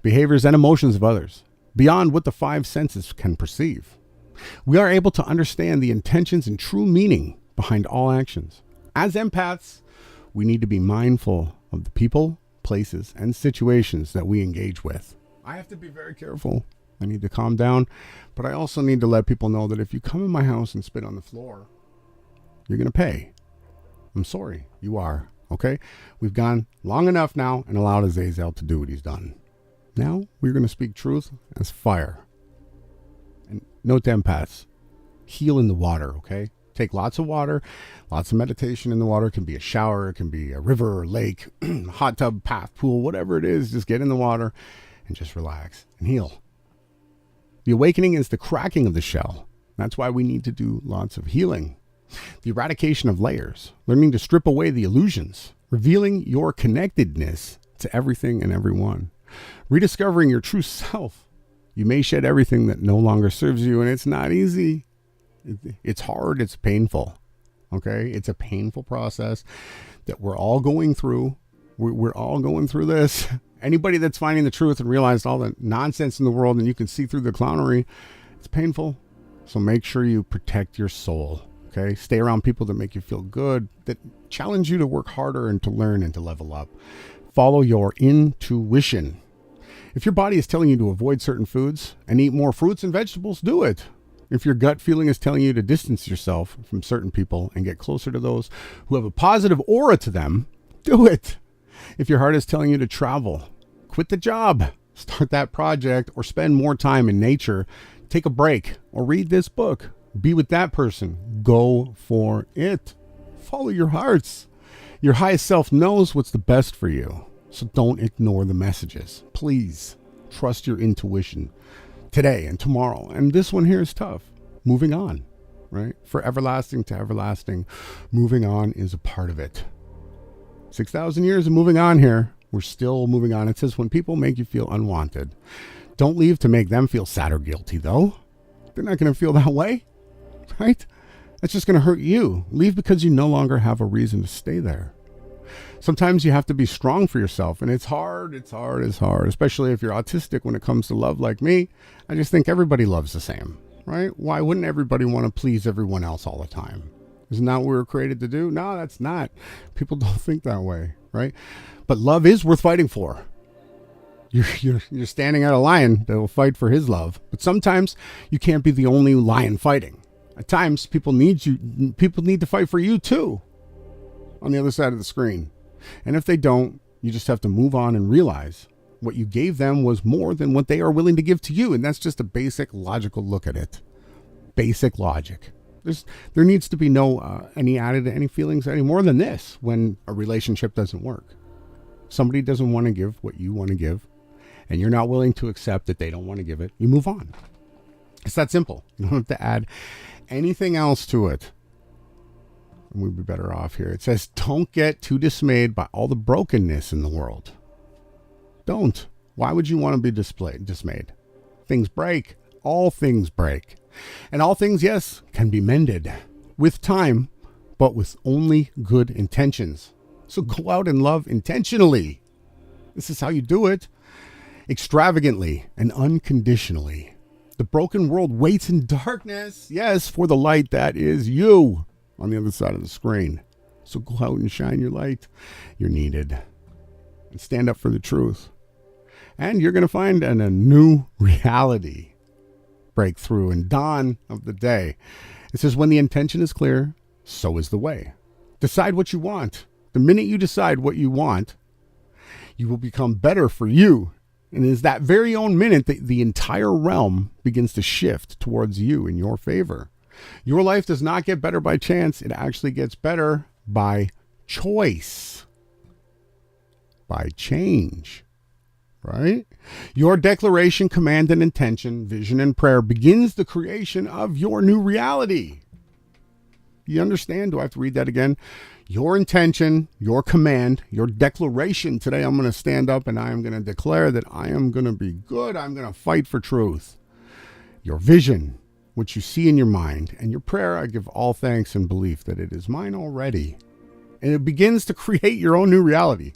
behaviors, and emotions of others beyond what the five senses can perceive. We are able to understand the intentions and true meaning behind all actions. As empaths, we need to be mindful of the people, places, and situations that we engage with. I have to be very careful. I need to calm down, but I also need to let people know that if you come in my house and spit on the floor, you're going to pay. I'm sorry, you are. Okay? We've gone long enough now and allowed Azazel to do what he's done. Now we're going to speak truth as fire. And note to empaths, heal in the water, okay? Take lots of water, lots of meditation in the water. It can be a shower, it can be a river or lake, hot tub, bath, pool, whatever it is. Just get in the water and just relax and heal. The awakening is the cracking of the shell. That's why we need to do lots of healing. The eradication of layers, learning to strip away the illusions, revealing your connectedness to everything and everyone, rediscovering your true self. You may shed everything that no longer serves you, and it's not easy. It's hard. It's painful. Okay? It's a painful process that we're all going through. We're all going through this. Anybody that's finding the truth and realized all the nonsense in the world and you can see through the clownery, it's painful. So make sure you protect your soul. Okay? Stay around people that make you feel good, that challenge you to work harder and to learn and to level up. Follow your intuition. If your body is telling you to avoid certain foods and eat more fruits and vegetables, do it. If your gut feeling is telling you to distance yourself from certain people and get closer to those who have a positive aura to them, do it. If your heart is telling you to travel, quit the job, start that project, or spend more time in nature, take a break, or read this book. Be with that person. Go for it. Follow your hearts. Your highest self knows what's the best for you. So don't ignore the messages. Please trust your intuition today and tomorrow. And this one here is tough. Moving on, right? For everlasting to everlasting, moving on is a part of it. 6,000 years of moving on here. We're still moving on. It says when people make you feel unwanted, don't leave to make them feel sad or guilty, though. They're not going to feel that way. Right? That's just going to hurt you. Leave because you no longer have a reason to stay there. Sometimes you have to be strong for yourself, and it's hard, especially if you're autistic when it comes to love like me. I just think everybody loves the same, right? Why wouldn't everybody want to please everyone else all the time? Isn't that what we were created to do? No, that's not. People don't think that way, right? But love is worth fighting for. You're standing at a lion that will fight for his love, but sometimes you can't be the only lion fighting. At times, people need to fight for you too on the other side of the screen. And if they don't, you just have to move on and realize what you gave them was more than what they are willing to give to you. And that's just a basic logical look at it. Basic logic. There needs to be no any feelings any more than this when a relationship doesn't work. Somebody doesn't want to give what you want to give, and you're not willing to accept that they don't want to give it. You move on. It's that simple. You don't have to add anything else to it. And we'd be better off here. It says, don't get too dismayed by all the brokenness in the world. Don't. Why would you want to be dismayed? Things break. All things break. And all things, yes, can be mended with time, but with only good intentions. So go out and love intentionally. This is how you do it. extravagantly and unconditionally. The broken world waits in darkness, yes, for the light that is you on the other side of the screen. So go out and shine your light. You're needed. And stand up for the truth. And you're going to find a new reality breakthrough and dawn of the day. It says, when the intention is clear, so is the way. Decide what you want. The minute you decide what you want, you will become better for you. And it is that very own minute that the entire realm begins to shift towards you in your favor. Your life does not get better by chance. It actually gets better by choice, by change, right? Your declaration, command, and intention, vision, and prayer begins the creation of your new reality. You understand? Do I have to read that again? Your intention, your command, your declaration. Today I'm going to stand up and I am going to declare that I am going to be good. I'm going to fight for truth. Your vision, which you see in your mind, and your prayer, I give all thanks and belief that it is mine already. And it begins to create your own new reality.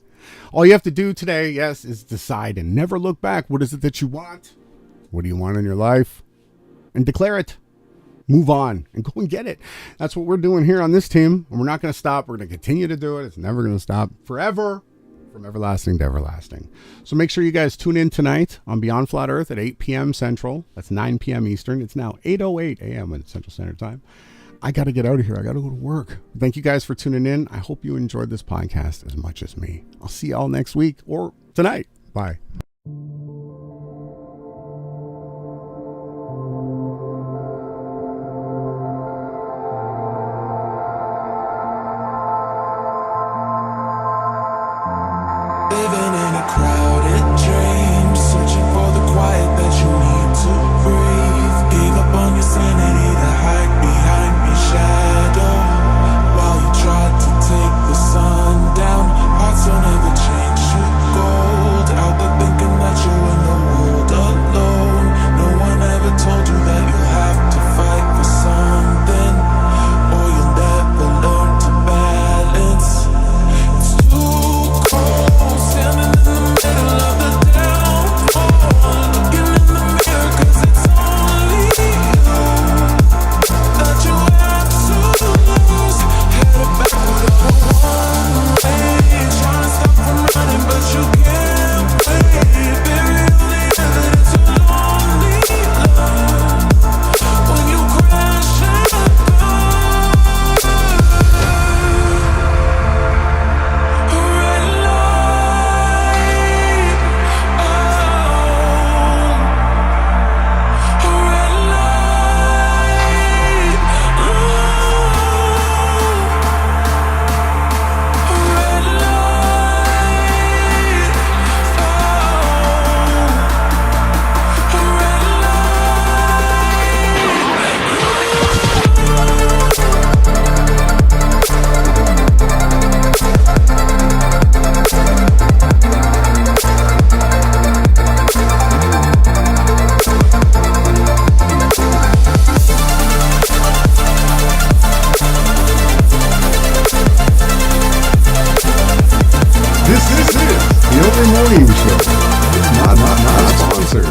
All you have to do today, yes, is decide and never look back. What is it that you want? What do you want in your life? And declare it. Move on and go and get it. That's what we're doing here on this team. And we're not going to stop. We're going to continue to do it. It's never going to stop. Forever. From everlasting to everlasting. So make sure you guys tune in tonight on Beyond Flat Earth at 8 p.m. Central. That's 9 p.m. Eastern. It's now 8:08 a.m. at Central Standard Time. I got to get out of here. I got to go to work. Thank you guys for tuning in. I hope you enjoyed this podcast as much as me. I'll see y'all next week or tonight. Bye. Living in a crowded dream, searching for the quiet that you need to breathe. Gave up on your sanity to hide behind your shadow, while you tried to take the sun down. Hearts don't ever change to gold. Out there thinking that you're in the world alone. No one ever told you that you'll have to fight for something, or you'll never learn to balance. It's too cold, standing in the middle of the downfall, looking in the mirror 'cause it's only you that you have to lose. Headed backward on a one-way, trying to stop from running, but you can't wait. Bury all the evidence of lonely love when you crash and burn. A red light, oh, a red light, oh, a red light, oh, a red This is the Open Morning Show. Not sponsored.